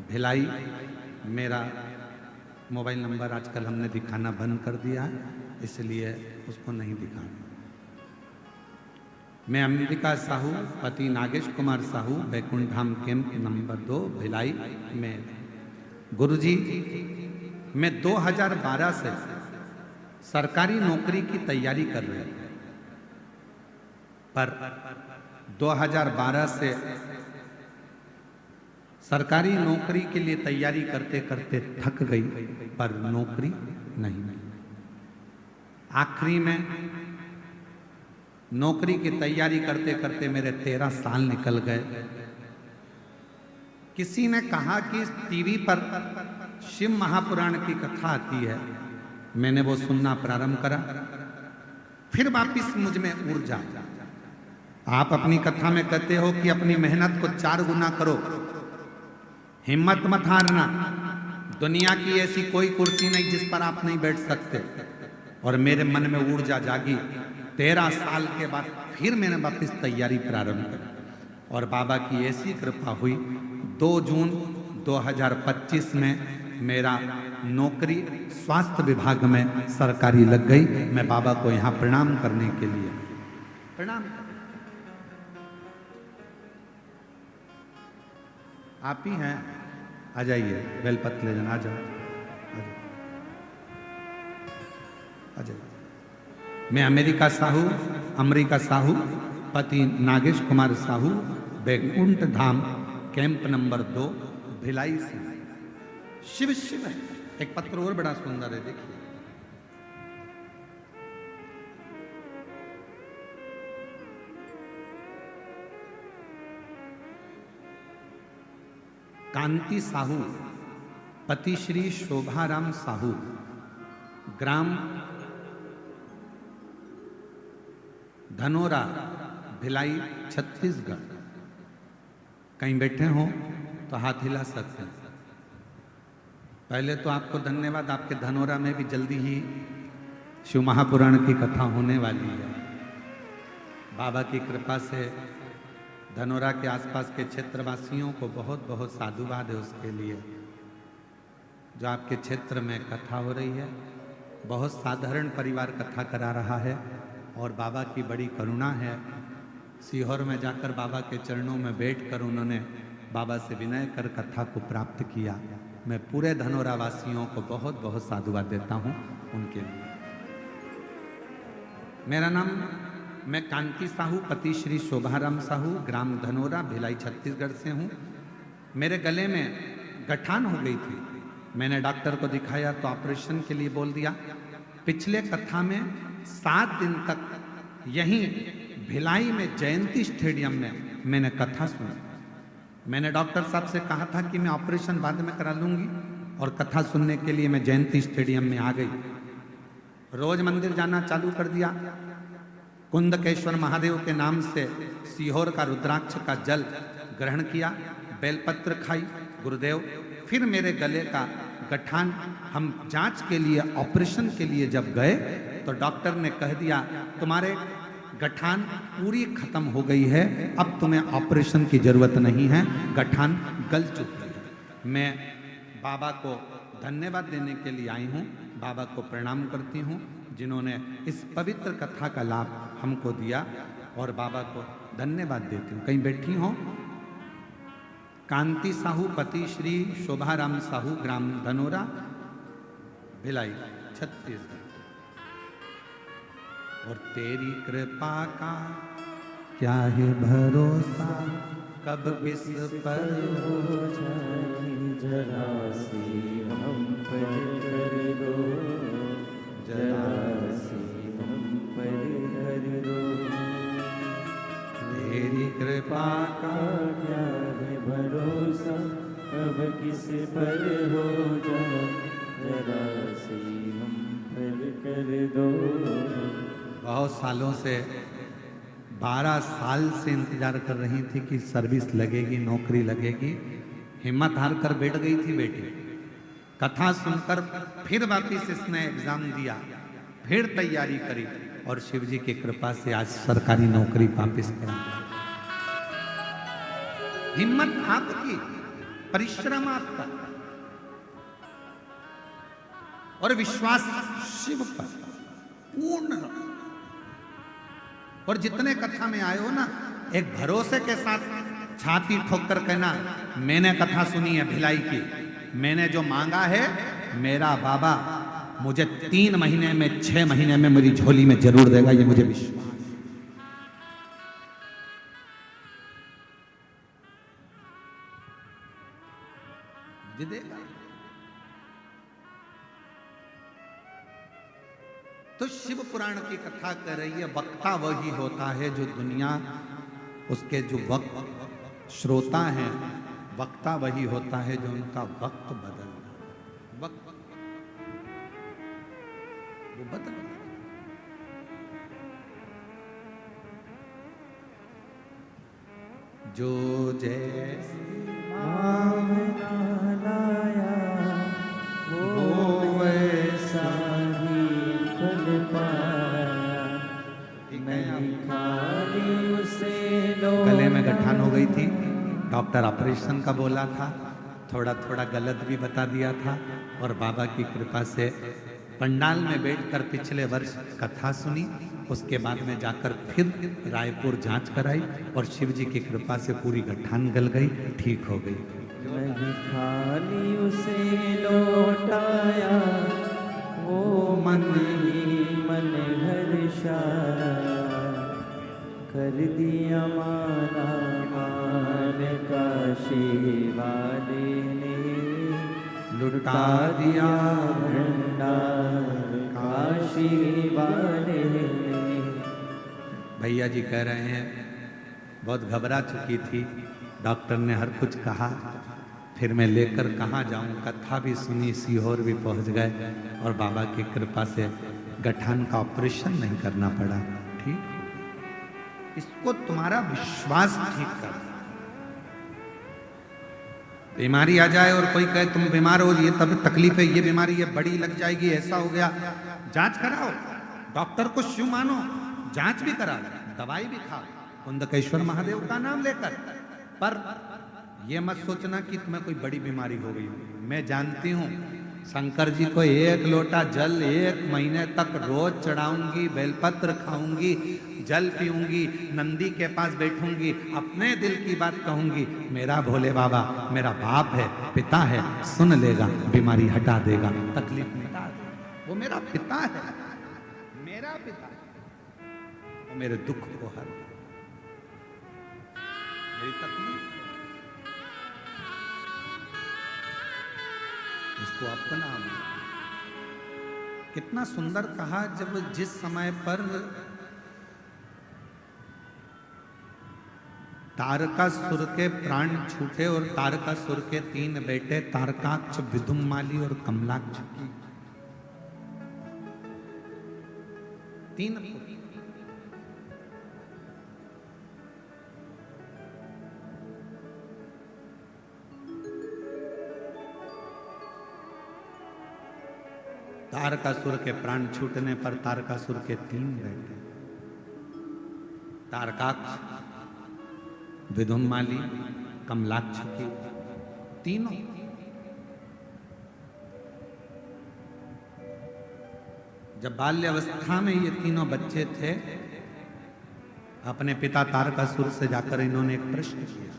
भिलाई। मेरा मोबाइल नंबर आजकल हमने दिखाना बंद कर दिया है, इसलिए उसको नहीं दिखाना। मैं अमरीका साहू, पति नागेश कुमार साहू, बैकुंठ धाम कैंप नंबर 2 भिलाई में। गुरुजी, मैं 2012 से सरकारी नौकरी की तैयारी कर रहा हूं, पर 2012 से सरकारी नौकरी के लिए तैयारी करते करते थक गई, पर नौकरी नहीं मिली। आखिरी में नौकरी की तैयारी करते करते मेरे 13 साल निकल गए। किसी ने कहा कि टीवी पर शिव महापुराण की कथा आती है, मैंने वो सुनना प्रारंभ करा, फिर वापिस मुझ में ऊर्जा। आप अपनी कथा में कहते हो कि अपनी मेहनत को 4 गुना करो, हिम्मत मत हारना, दुनिया की ऐसी कोई कुर्सी नहीं जिस पर आप नहीं बैठ सकते। और मेरे मन में ऊर्जा जागी। 13 साल के बाद फिर मैंने वापस तैयारी प्रारंभ की और बाबा की ऐसी कृपा हुई, 2 जून 2025 में मेरा नौकरी स्वास्थ्य विभाग में सरकारी लग गई। मैं बाबा को यहाँ प्रणाम करने के लिए प्रणाम। आप ही हैं, आ जाइए, बेलपत्र ले जाना, आ जाओ, आ जाइए। मैं अमेरिका साहू, पति नागेश कुमार साहू, बैकुंठ धाम कैंप नंबर 2 भिलाई से। शिव शिव है। एक पत्र और बड़ा सुंदर है, देखिए। कांति साहू, पति श्री शोभाराम साहू, ग्राम धनोरा, भिलाई, छत्तीसगढ़। कहीं बैठे हो तो हाथ हिला सकते हैं। पहले तो आपको धन्यवाद, आपके धनोरा में भी जल्दी ही शिव महापुराण की कथा होने वाली है। बाबा की कृपा से धनोरा के आसपास के क्षेत्रवासियों को बहुत बहुत साधुवाद है उसके लिए, जो आपके क्षेत्र में कथा हो रही है। बहुत साधारण परिवार कथा करा रहा है और बाबा की बड़ी करुणा है। सीहोर में जाकर बाबा के चरणों में बैठकर उन्होंने बाबा से विनय कर कथा को प्राप्त किया। मैं पूरे धनोरा वासियों को बहुत बहुत साधुवाद देता हूँ उनके लिए। मेरा नाम, मैं कांति साहू, पति श्री शोभाराम साहू, ग्राम धनोरा, भिलाई, छत्तीसगढ़ से हूँ। मेरे गले में गठान हो गई थी। मैंने डॉक्टर को दिखाया तो ऑपरेशन के लिए बोल दिया। पिछले कथा में 7 दिन तक यहीं भिलाई में जयंती स्टेडियम में मैंने कथा सुनी। मैंने डॉक्टर साहब से कहा था कि मैं ऑपरेशन बाद में करा लूंगी, और कथा सुनने के लिए मैं जयंती स्टेडियम में आ गई। रोज मंदिर जाना चालू कर दिया। कुंदकेश्वर महादेव के नाम से सीहोर का रुद्राक्ष का जल ग्रहण किया, बेलपत्र खाई, गुरुदेव। फिर मेरे गले का गठान, हम जांच के लिए, ऑपरेशन के लिए जब गए तो डॉक्टर ने कह दिया तुम्हारे गठान पूरी खत्म हो गई है, अब तुम्हें ऑपरेशन की जरूरत नहीं है, गठान गल चुकी है। मैं बाबा को धन्यवाद देने के लिए आई हूँ, बाबा को प्रणाम करती हूँ। जिन्होंने इस पवित्र कथा का लाभ हमको दिया, और बाबा को धन्यवाद देती हूँ। कहीं बैठी हो? कांति साहू पति श्री शोभाराम साहू, ग्राम धनोरा, भिलाई, छत्तीसगढ़। और तेरी कृपा का क्या है भरोसा, कब किस पर हो जाए जरा सी हम पर कर दो, जरा सी हम पर कर दो। तेरी कृपा का क्या है भरोसा, कब किस पर हो जाए जरा सी हम पर कर दो। बहुत सालों से 12 साल से इंतजार कर रही थी कि सर्विस लगेगी, नौकरी लगेगी। हिम्मत हार कर बैठ गई थी बेटी। कथा सुनकर फिर वापिस इसने एग्जाम दिया, फिर तैयारी करी, और शिव जी की कृपा से आज सरकारी नौकरी वापिस करा। हिम्मत आपकी, परिश्रम आपका, और विश्वास शिव पर पूर्ण रखो। और जितने कथा में आए हो ना, एक भरोसे के साथ छाती ठोक कर कहना, मैंने कथा सुनी है भिलाई की, मैंने जो मांगा है मेरा बाबा मुझे 3 महीने में 6 महीने में मेरी झोली में जरूर देगा, ये मुझे विश्वास। मुझे देगा। तो शिव पुराण की कथा कर रही है, वक्ता वही होता है जो दुनिया, उसके जो वक्त श्रोता हैं, वक्ता वही होता है जो उनका वक्त बदल, वक्त वो बदल। जो जैसी भावना लाया वो वैसा ही फल पाया। नहीं खाली उसे गले में गठान हो गई थी, डॉक्टर ऑपरेशन का बोला था, थोड़ा थोड़ा गलत भी बता दिया था, और बाबा की कृपा से पंडाल में बैठकर पिछले वर्ष कथा सुनी। उसके बाद में जाकर फिर रायपुर जांच कराई, और शिव जी की कृपा से पूरी गठान गल गई, ठीक हो गई। नहीं खाली उसे लौटाया वो मन ही मन हर्षाया। कर दिया माना मान काशी वाले ने, लुटा दिया भंडार काशी वाले ने। भैया जी कह रहे हैं बहुत घबरा चुकी थी, डॉक्टर ने हर कुछ कहा, फिर मैं लेकर कहाँ जाऊं, कथा भी सुनी, सीहोर भी पहुंच गए, और बाबा की कृपा से गठान का ऑपरेशन नहीं करना पड़ा। ठीक, इसको तुम्हारा विश्वास ठीक कर। बीमारी आ जाए और कोई कहे तुम बीमार हो, ये तब तकलीफ है, ये बीमारी ये बड़ी लग जाएगी, ऐसा हो गया, जांच कराओ, डॉक्टर को शिव मानो, जांच भी कराओ, दवाई भी खाओ कुंदकेश्वर महादेव का नाम लेकर। पर यह मत सोचना कि तुम्हें कोई बड़ी बीमारी हो गई। मैं जानती हूं शंकर जी को 1 लोटा जल 1 महीने तक रोज चढ़ाऊंगी, बेलपत्र खाऊंगी, जल पीऊंगी, नंदी के पास बैठूंगी, अपने दिल की बात कहूंगी, मेरा भोले बाबा मेरा बाप है, पिता है, सुन लेगा, बीमारी हटा देगा, तकलीफ मिटा देगा। वो मेरा पिता है, मेरा पिता है, वो मेरे दुख को हर, मेरी तकलीफ इसको अपना। कितना सुंदर कहा, जब जिस समय पर तारकासुर के प्राण छूटे और तारकासुर के 3 बेटे तारकाक्ष, विधुमाली और कमलाक्ष की 3 तारकासुर के प्राण छूटने पर तारकासुर के 3 बेटे तारकाक्ष, विधुमाली, कमलाक्ष की तीनों जब बाल्यावस्था में ये तीनों बच्चे थे, अपने पिता तारकासुर से जाकर इन्होंने एक प्रश्न किया।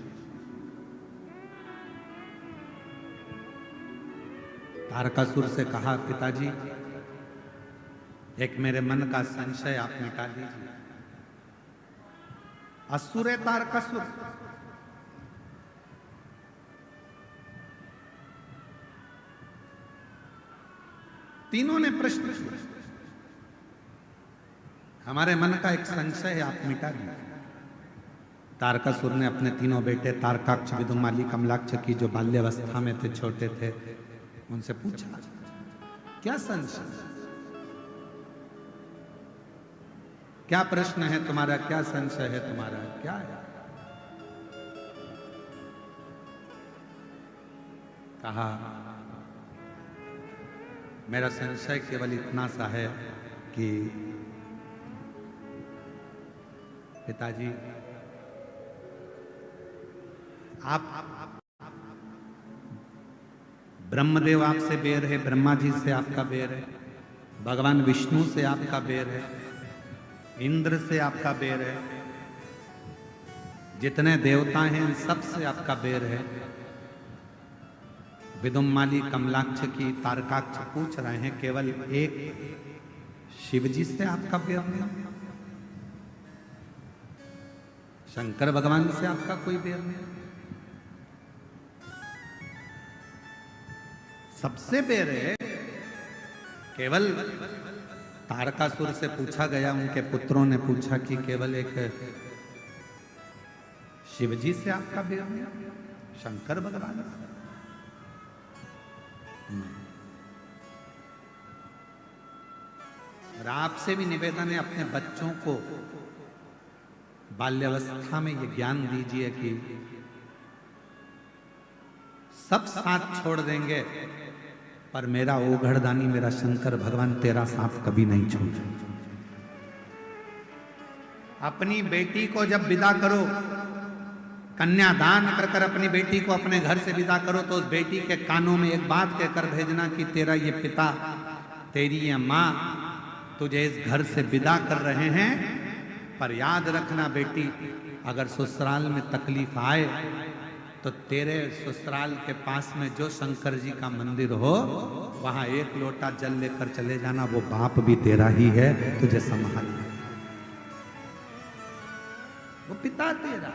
तारकासुर से कहा, पिताजी एक मेरे मन का संशय आप मिटा दीजिए। असुर है तारकासुर, तीनों ने प्रश्न किया, हमारे मन का एक संशय है, आप मिटा दीजिए। तारकासुर ने अपने तीनों बेटे तारकाक्ष, विदुमाली, कमलाक्ष की जो बाल्यावस्था में थे, छोटे थे, उनसे पूछा, क्या संशय, क्या प्रश्न है तुम्हारा, क्या संशय है तुम्हारा, क्या है? कहा, मेरा संशय केवल इतना सा है कि पिताजी आप ब्रह्मदेव आपसे बैर है, ब्रह्मा जी से आपका बैर है, भगवान विष्णु से आपका बैर है, इंद्र से आपका बैर है, जितने देवता हैं इन सब से आपका बैर है। विदुमाली, कमलाक्ष की, तारकाक्ष पूछ रहे हैं, केवल एक शिव जी से आपका बैर नहीं, शंकर भगवान से आपका कोई बैर नहीं, सबसे बैर है। केवल तारकासुर से पूछा गया, उनके पुत्रों ने पूछा कि केवल एक शिवजी से आपका बैर नहीं, शंकर भगवान से नहीं। और आपसे भी निवेदन है, अपने बच्चों को बाल्यावस्था में ये ज्ञान दीजिए कि सब साथ छोड़ देंगे, पर मेरा ओघड़दानी, मेरा शंकर भगवान तेरा साथ कभी नहीं छोड़ेगा। अपनी बेटी को जब विदा करो, कन्यादान कर कर अपनी बेटी को अपने घर से विदा करो, तो उस बेटी के कानों में एक बात कहकर भेजना कि तेरा ये पिता, तेरी ये माँ तुझे इस घर से विदा कर रहे हैं, पर याद रखना बेटी, अगर ससुराल में तकलीफ आए तो तेरे ससुराल के पास में जो शंकर जी का मंदिर हो, वहां एक लोटा जल लेकर चले जाना, वो बाप भी तेरा ही है, तुझे संभालना, वो पिता तेरा।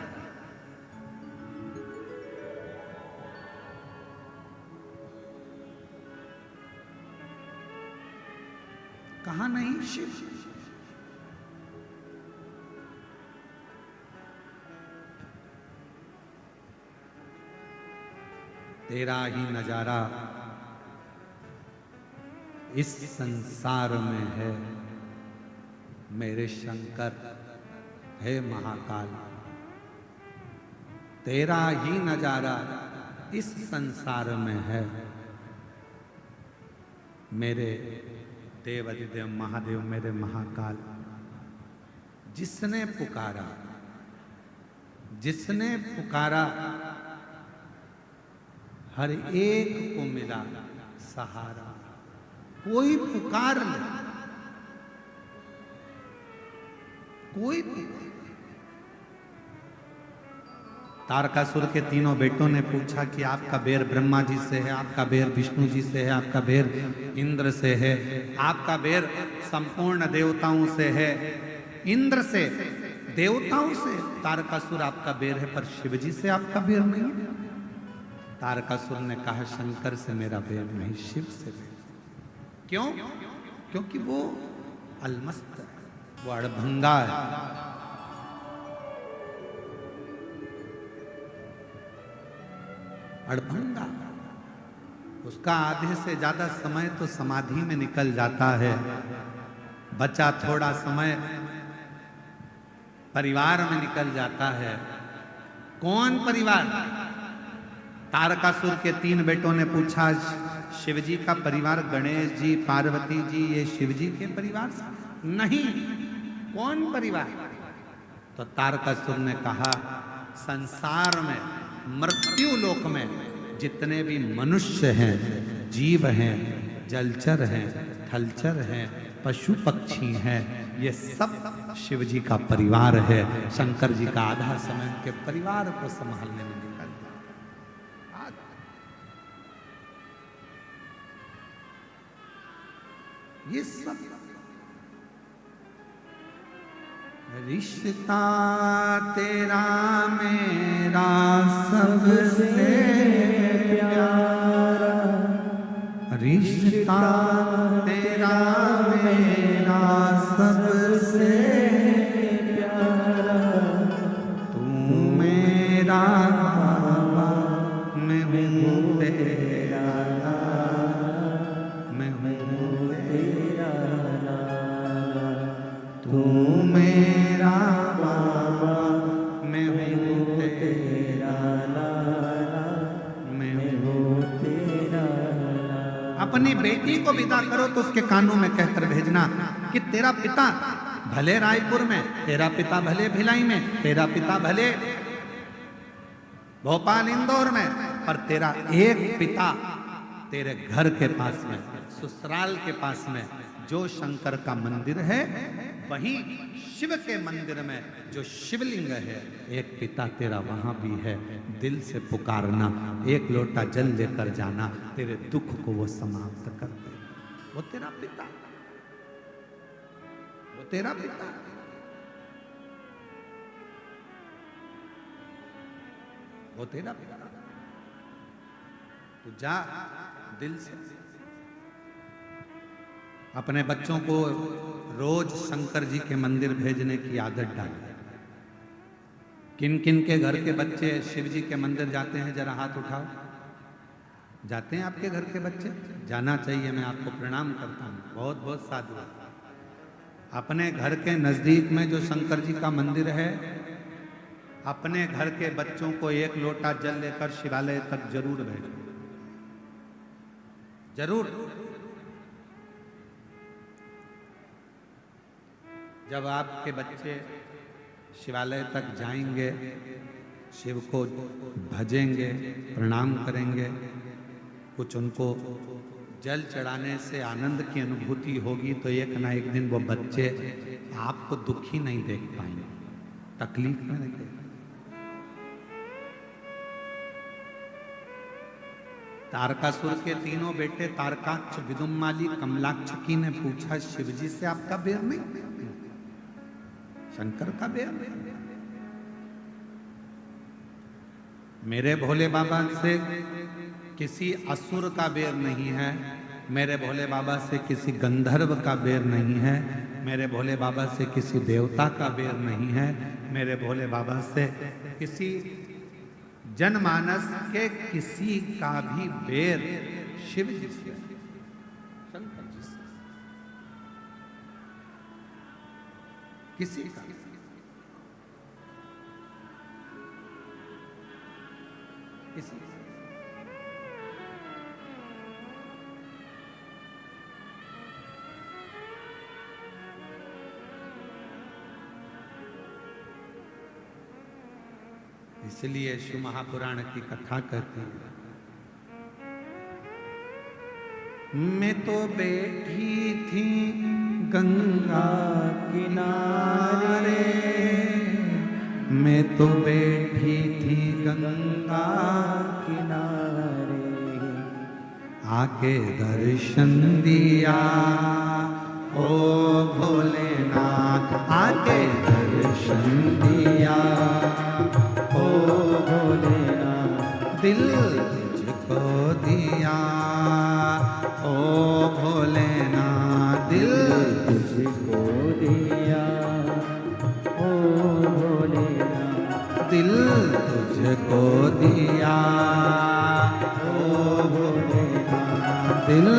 कहा नहीं शिव, तेरा ही नजारा इस संसार में है, मेरे शंकर है महाकाल, तेरा ही नजारा इस संसार में है, मेरे देवाधिदेव महादेव, मेरे महाकाल। जिसने पुकारा, जिसने पुकारा, हर एक को मिला सहारा। कोई पुकार ले, कोई पुकार। तारकासुर के तीनों बेटों ने पूछा कि आपका बैर ब्रह्मा जी से है, आपका बैर विष्णु जी से है, आपका बैर इंद्र से है, आपका बैर संपूर्ण देवताओं से है, इंद्र से, देवताओं से। तारकासुर आपका बैर है, पर शिव जी से आपका बैर नहीं है। तारकासुर ने कहा, शंकर से मेरा बैर नहीं, शिव से बैर। क्यों? क्योंकि वो अलमस्त है, वो अड़भंगा है। अड़भंगा, उसका आधे से ज्यादा समय तो समाधि में निकल जाता है, बचा थोड़ा समय परिवार में निकल जाता है। कौन परिवार? तारकासुर के तीन बेटों ने पूछा, शिवजी का परिवार, गणेश जी, पार्वती जी, ये शिवजी के परिवार से? नहीं। कौन परिवार? तो तारकासुर ने कहा, संसार में, मृत्यु लोक में जितने भी मनुष्य हैं, जीव हैं, जलचर हैं, थलचर हैं, पशु पक्षी हैं, ये सब शिव जी का परिवार है। शंकर जी का आधा समय उनके परिवार को संभालने में निकल जाता। ये सब रिश्ता तेरा मेरा सबसे प्यारा, रिश्ता तेरा मेरा सबसे प्यारा, तू मेरा बाबा मैं हूँ तेरा लाला, मैं हूँ तेरा लाला, तू मेरा बाबा मैं हूँ तेरा लाला, मैं हूँ तेरा लाला। अपनी बेटी को विदा करो तो उसके कानों में कहकर भेजना कि तेरा पिता भले रायपुर में, तेरा पिता भले भिलाई में, तेरा पिता भले भोपाल इंदौर में, पर तेरा एक पिता तेरे घर के पास में, ससुराल के पास में जो शंकर का मंदिर है, वहीं शिव के मंदिर में जो शिवलिंग है, एक पिता तेरा वहां भी है। दिल से पुकारना, एक लोटा जल लेकर जाना, तेरे दुख को वो समाप्त कर दे। वो तेरा पिता, वो तेरा पिता। वो तेरा पिता। तू जा दिल से। अपने बच्चों को रोज शंकर जी के मंदिर भेजने की आदत डाल। किन किन के घर के बच्चे शिव जी के मंदिर जाते हैं, जरा हाथ उठाओ। जाते हैं आपके घर के बच्चे? जाना चाहिए, मैं आपको प्रणाम करता हूँ, बहुत बहुत साधु। अपने घर के नजदीक में जो शंकर जी का मंदिर है, अपने घर के बच्चों को एक लोटा जल लेकर शिवालय तक जरूर भेजो, जरूर। जब आपके बच्चे शिवालय तक जाएंगे, शिव को भजेंगे, प्रणाम करेंगे, कुछ उनको जल चढ़ाने से आनंद की अनुभूति होगी, तो एक ना एक दिन वो बच्चे आपको दुखी नहीं देख पाएंगे, तकलीफ में नहीं देख। तारकासुर के तीनों बेटे तारकाक्ष, विदुम्माली, कमलाक्षकी ने पूछा शिव जी से आपका बेर नहीं? शंकर का बेर? मेरे भोले बाबा से किसी असुर का बेर नहीं है, मेरे भोले बाबा से किसी गंधर्व का बेर नहीं है, मेरे भोले बाबा से किसी देवता का बेर नहीं है, मेरे भोले बाबा से किसी जनमानस के किसी का भी बेर शिव जी से, शंकर जी से, किसी का। किसी का। इसलिए शिव महापुराण की कथा कहती है, मैं तो बैठी थी गंगा किनारे, मैं तो बैठी थी गंगा किनारे, आके दर्शन दिया ओ भोलेनाथ, आके दर्शन दिया ओ भोलेनाथ, दिल तुझको दिया ओ भोलेनाथ, दिल तुझको दिया ओ भोलेनाथ, दिल तुझको दिया ओ भोलेनाथ, दिल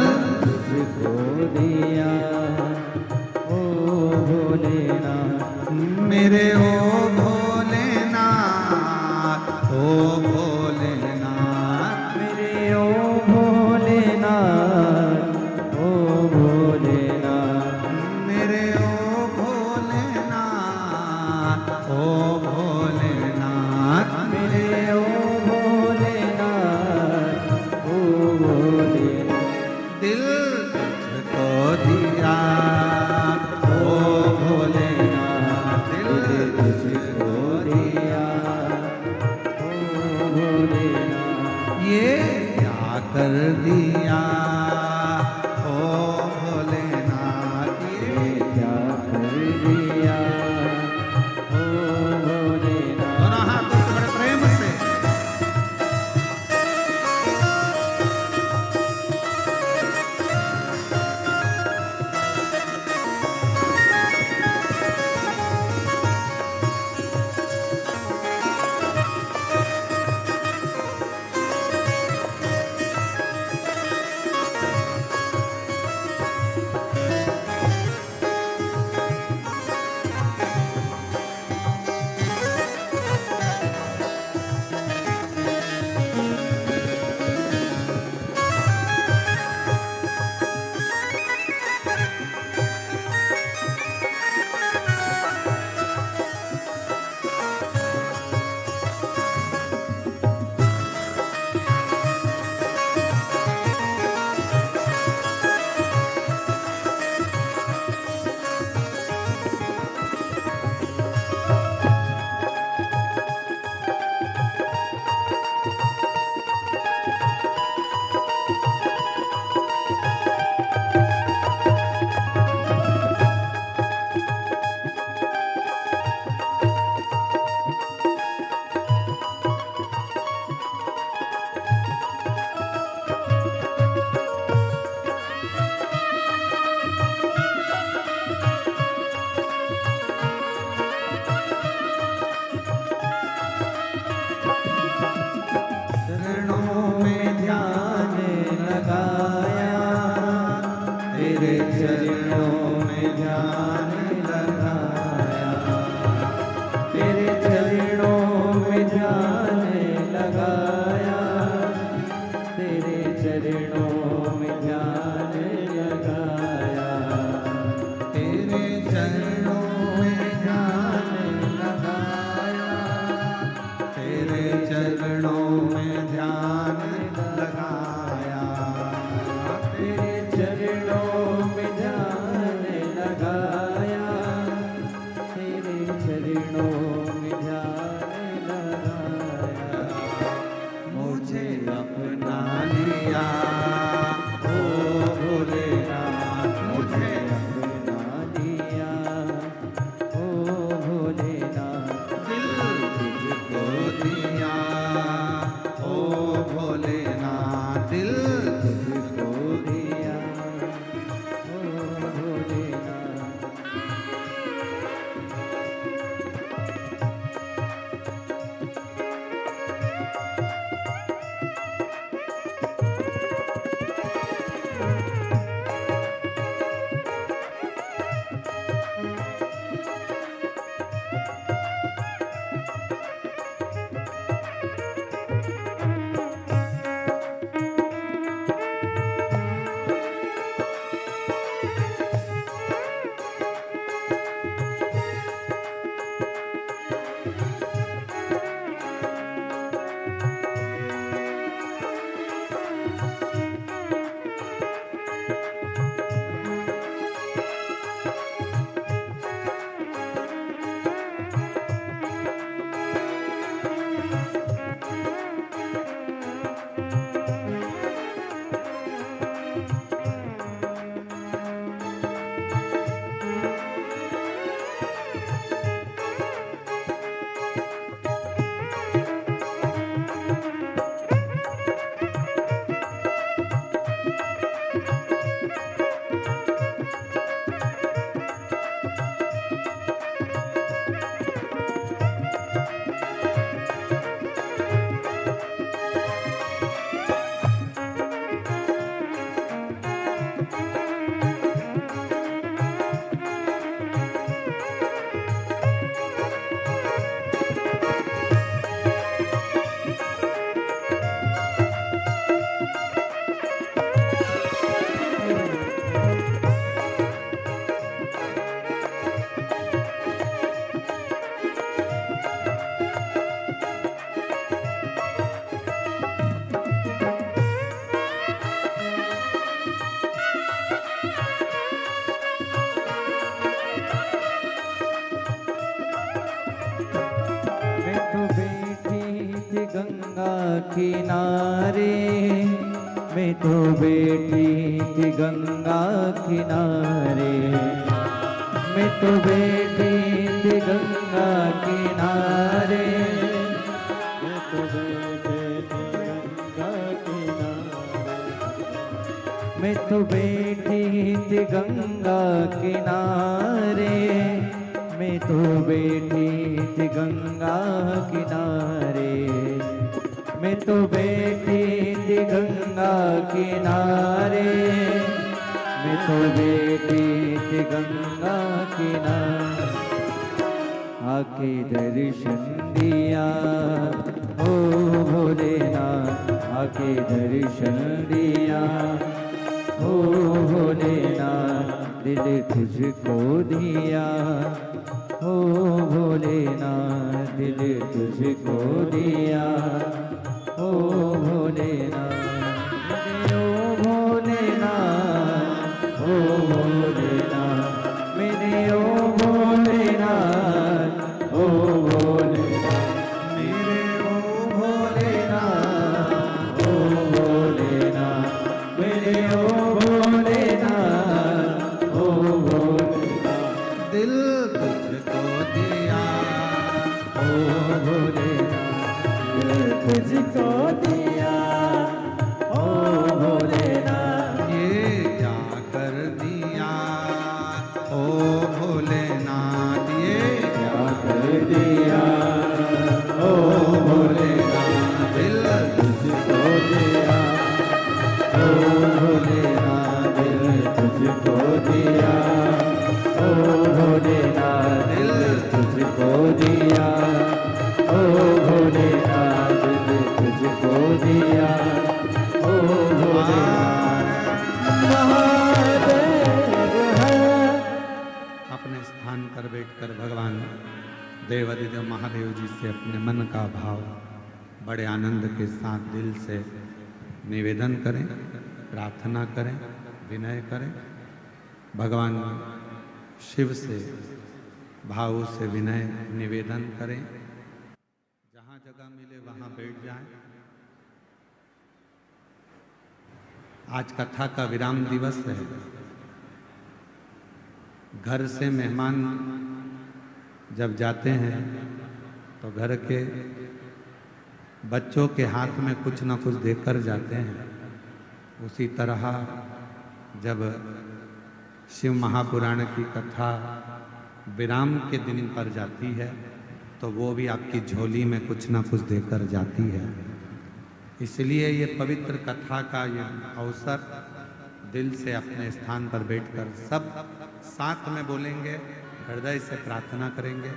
तुझको दिया ओ भोलेनाथ, मेरे ओ भोलेनाथ, मेरे ओ भोलेनाथ, ओ भोलेनाथ, मेरे ओ भोलेनाथ, ओ भोलेनाथ, मेरे ओ भोलेनाथ, ओ भोलेनाथ, दिल तुझको दिया भोलेनाथ। दोनों हाथों से बड़े प्रेम से। तेरे चरणों में ध्यान लगाया, तेरे चरणों में ध्यान लगाया, तेरे चरणों में ध्यान लगाया, तेरे चरणों में ध्यान लगाया, तेरे चरणों में ध्यान लगाया, तेरे चरणों में ध्यान लगाया, तेरे चरणों में ध्यान लगाया। मुझे अपना लिया ओ भोलेनाथ, मुझे अपना लिया ओ भोलेनाथ, दिल तुझको दिया ओ भोलेनाथ, दिल तुझको दिया ओ भोलेनाथ। गंगा किनारे, मैं तो बैठी थी गंगा किनारे, मैं तो बैठी थी गंगा किनारे, मैं तो बैठी थी गंगा किनारे, मैं तो बैठी थी गंगा किनारे, मैं तो बैठी थी गंगा किनारे, मैं तो बैठी थी गंगा किनारे। आके दर्शन दिया ओ भोलेनाथ, आके दर्शन दिया ओ भोलेनाथ, दिल तुझको दिया ओ भोलेनाथ, दिल तुझको दिया ओ भोलेनाथ, ओ भोलेनाथ, ओ भोलेनाथ, मेरे ओ भोलेनाथ, ओ भोलेनाथ, मेरे ओ भोलेनाथ, ओ भोलेनाथ, मेरे ओ भोलेनाथ, ओ भोलेनाथ, दिल तुझको दिया ओ भोलेनाथ, दिल तुझको दिया ओ भोलेनाथ, ये क्या कर दिया ओ भोलेनाथ, ये क्या कर दिया ओ भोलेनाथ, दिल तुझको दिया ओ भोलेनाथ, दिल तुझको दिया ओ भोलेनाथ, दिल तुझको दिया ओ भोलेनाथ, दिल तुझको दिया ओ भोलेनाथ, महादेव है। अपने स्थान पर बैठकर भगवान देवाधिदेव महादेव जी से अपने मन का भाव बड़े आनंद के साथ दिल से निवेदन करें, प्रार्थना करें, विनय करें। भगवान शिव से भाव से विनय निवेदन करें। जहाँ जगह मिले वहाँ बैठ जाएं। आज कथा का विराम दिवस है। घर से मेहमान जब जाते हैं तो घर के बच्चों के हाथ में कुछ न कुछ देकर जाते हैं। उसी तरह जब शिव महापुराण की कथा विराम के दिन पर जाती है तो वो भी आपकी झोली में कुछ न कुछ देकर जाती है। इसलिए ये पवित्र कथा का ये अवसर दिल से अपने स्थान पर बैठकर सब साथ में बोलेंगे, हृदय से प्रार्थना करेंगे,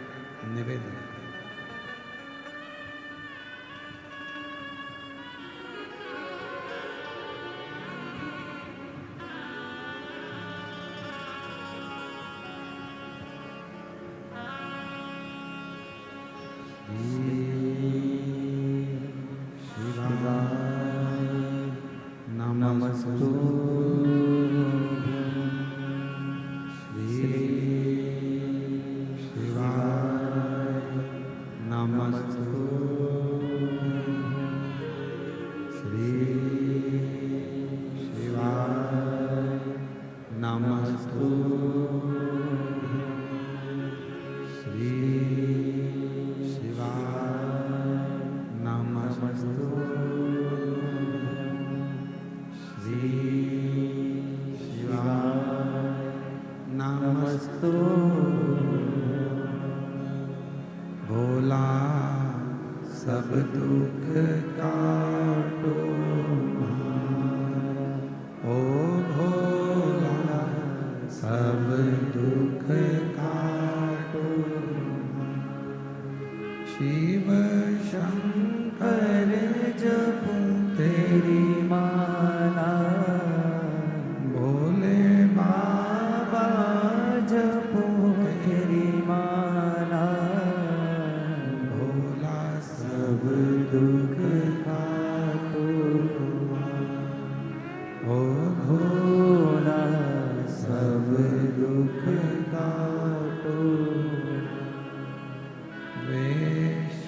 निवेदन। नमस्तु श्री शिवाय, नमस्तु श्री शिवाय, नमस्तु श्री शिवाय, नमस्तु श्री शिवाय, नमस्तु। भोला सब दुख काटो हमारा, ओ भोला सब दुख काटो हमारा। शिव शंकर जपू तेरी माला, भोले बाबा जपू तेरी माला। भोला सब दुख काटो ओ भोला सब दुख काटो। वेश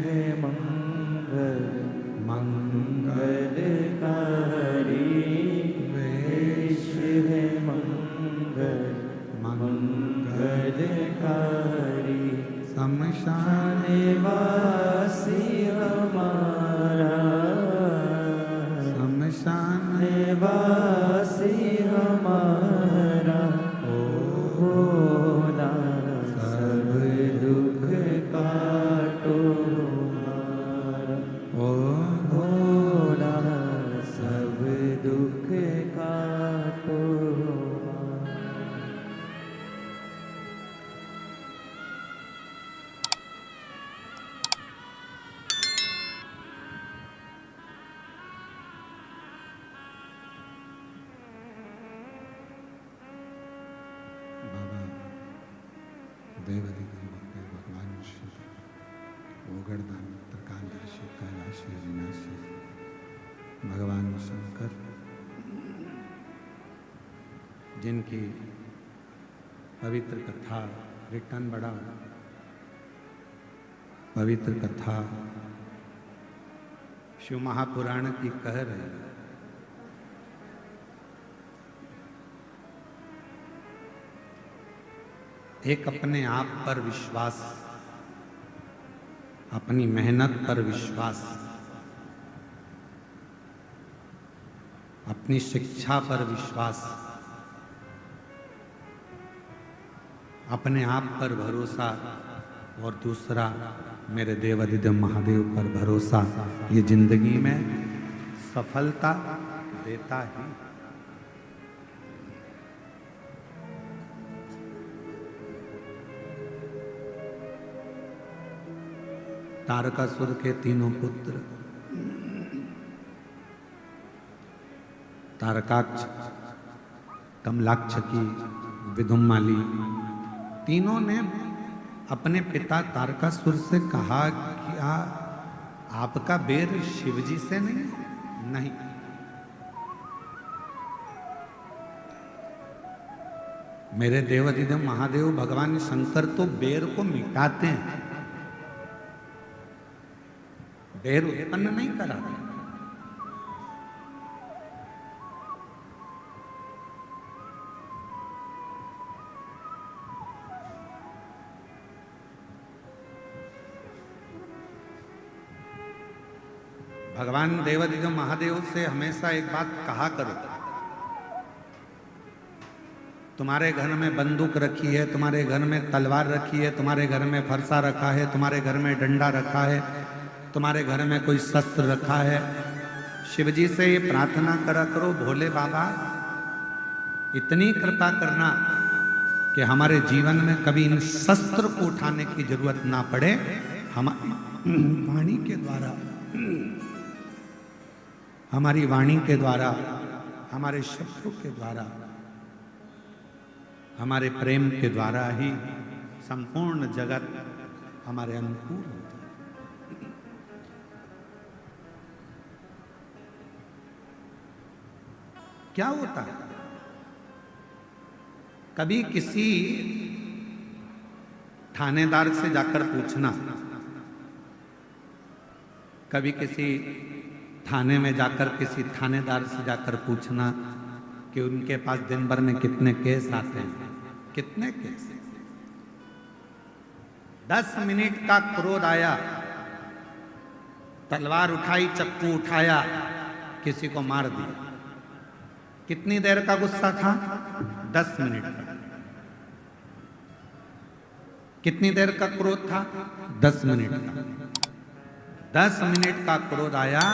है मंगल मंगलकारी, वेश है मंगल मंगलकारी। निवासी हमारा, शमशान निवासी हमारा, ओ भोला सब दुख काटो हमारा, ओ भोला सब दुख काटो हमारा। बाबा देवादिदेव भगवान शिव ओगड़दान त्रिकालदर्शी कैलाशी अविनाशी भगवान शंकर, जिनकी पवित्र कथा रिटर्न बड़ा पवित्र कथा शिव महापुराण की कह रहे हैं। एक अपने आप पर विश्वास, अपनी मेहनत पर विश्वास, अपनी शिक्षा पर विश्वास, अपने आप पर भरोसा, और दूसरा मेरे देवादिदेव महादेव पर भरोसा, ये जिंदगी में सफलता देता ही। तारकासुर के तीनों पुत्र तारकाक्ष, कमलाक्ष की विदुम्माली, तीनों ने अपने पिता तारकासुर से कहा कि आपका बेर शिवजी से नहीं। मेरे देवादिदेव महादेव भगवान शंकर तो बेर को मिटाते हैं, बेर उत्पन्न नहीं कराते। भगवान देवादिदेव महादेव से हमेशा एक बात कहा करो, तुम्हारे घर में बंदूक रखी है, तुम्हारे घर में तलवार रखी है, तुम्हारे घर में फरसा रखा है, तुम्हारे घर में डंडा रखा है, तुम्हारे घर में कोई शस्त्र रखा है, शिवजी से ये प्रार्थना करा करो, भोले बाबा इतनी कृपा करना कि हमारे जीवन में कभी इन शस्त्र को उठाने की जरूरत ना पड़े। हमारी वाणी के द्वारा, हमारी वाणी के द्वारा, हमारे शब्दों के द्वारा, हमारे प्रेम के द्वारा ही संपूर्ण जगत हमारे अनुकूल हो जाए। क्या होता है, कभी किसी थानेदार से जाकर पूछना, कभी किसी थाने में जाकर किसी थानेदार से जाकर पूछना कि उनके पास दिन भर में कितने केस आते हैं, कितने केस। 10 मिनट का क्रोध आया, तलवार उठाई, चक्कू उठाया, किसी को मार दिया। कितनी देर का गुस्सा था? 10 मिनट का। कितनी देर का क्रोध था? 10 मिनट का। 10 मिनट का क्रोध आया,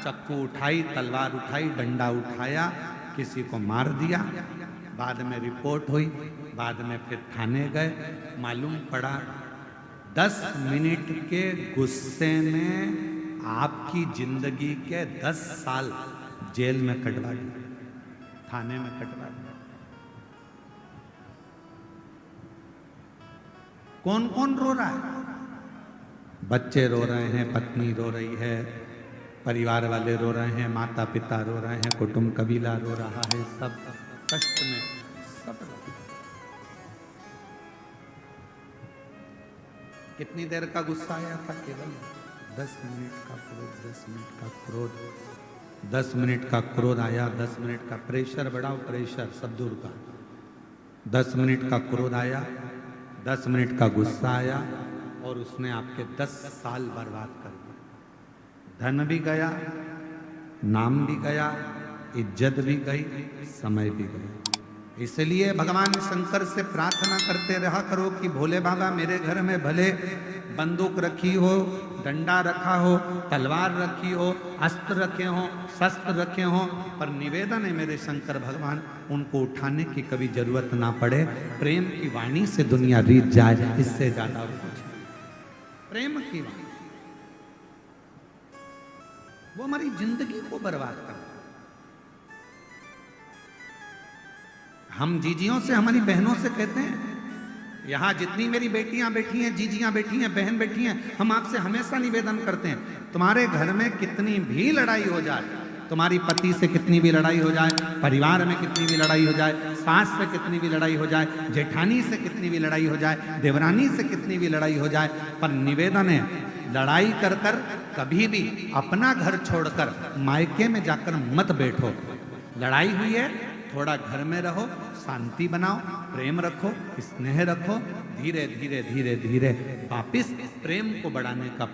चक्कू उठाई, तलवार उठाई, डंडा उठाया, किसी को मार दिया। बाद में रिपोर्ट हुई, बाद में फिर थाने गए, मालूम पड़ा 10 मिनट के गुस्से में आपकी जिंदगी के 10 साल जेल में कटवा दिए, थाने में कटवा दिया। कौन कौन रो रहा है? बच्चे रो रहे हैं, पत्नी रो रही है, परिवार वाले रो रहे हैं, माता पिता रो रहे हैं, कुटुंब कबीला रो रहा है, सब कष्ट में, सब रो रहे हैं। कितनी देर का गुस्सा आया था? केवल 10 मिनट का क्रोध, 10 मिनट का क्रोध, 10 मिनट का क्रोध आया, 10 मिनट का प्रेशर बढ़ाओ, प्रेशर सब दूर का। 10 मिनट का क्रोध आया, 10 मिनट का गुस्सा आया और उसने आपके 10 साल बर्बाद कर दिए। धन भी गया, नाम भी गया, इज्जत भी गई, समय भी गया। इसलिए भगवान शंकर से प्रार्थना करते रहा करो कि भोले बाबा मेरे घर में भले बंदूक रखी हो, डंडा रखा हो, तलवार रखी हो, अस्त्र रखे हो, शस्त्र रखे हो, पर निवेदन है मेरे शंकर भगवान उनको उठाने की कभी जरूरत ना पड़े। प्रेम की वाणी से दुनिया रीत जाए, इससे ज्यादा और कुछ नहीं। प्रेम की वाणी वो हमारी जिंदगी को बर्बाद कर। हम जीजियों से, हमारी बहनों से कहते हैं, यहाँ जितनी मेरी बेटियां बैठी हैं, जीजियां बैठी हैं, बहन बैठी हैं, हम आपसे हमेशा निवेदन करते हैं, तुम्हारे घर में कितनी भी लड़ाई हो जाए, तुम्हारी पति से कितनी भी लड़ाई हो जाए, परिवार में कितनी भी लड़ाई हो जाए, सास से कितनी भी लड़ाई हो जाए, जेठानी से कितनी भी लड़ाई हो जाए, देवरानी से कितनी भी लड़ाई हो जाए, पर निवेदन है लड़ाई कर कर कभी भी अपना घर छोड़कर मायके में जाकर मत बैठो। लड़ाई हुई है, थोड़ा घर में रहो, शांति बनाओ, प्रेम रखो, स्नेह रखो, धीरे धीरे धीरे धीरे वापिस प्रेम को बढ़ाने का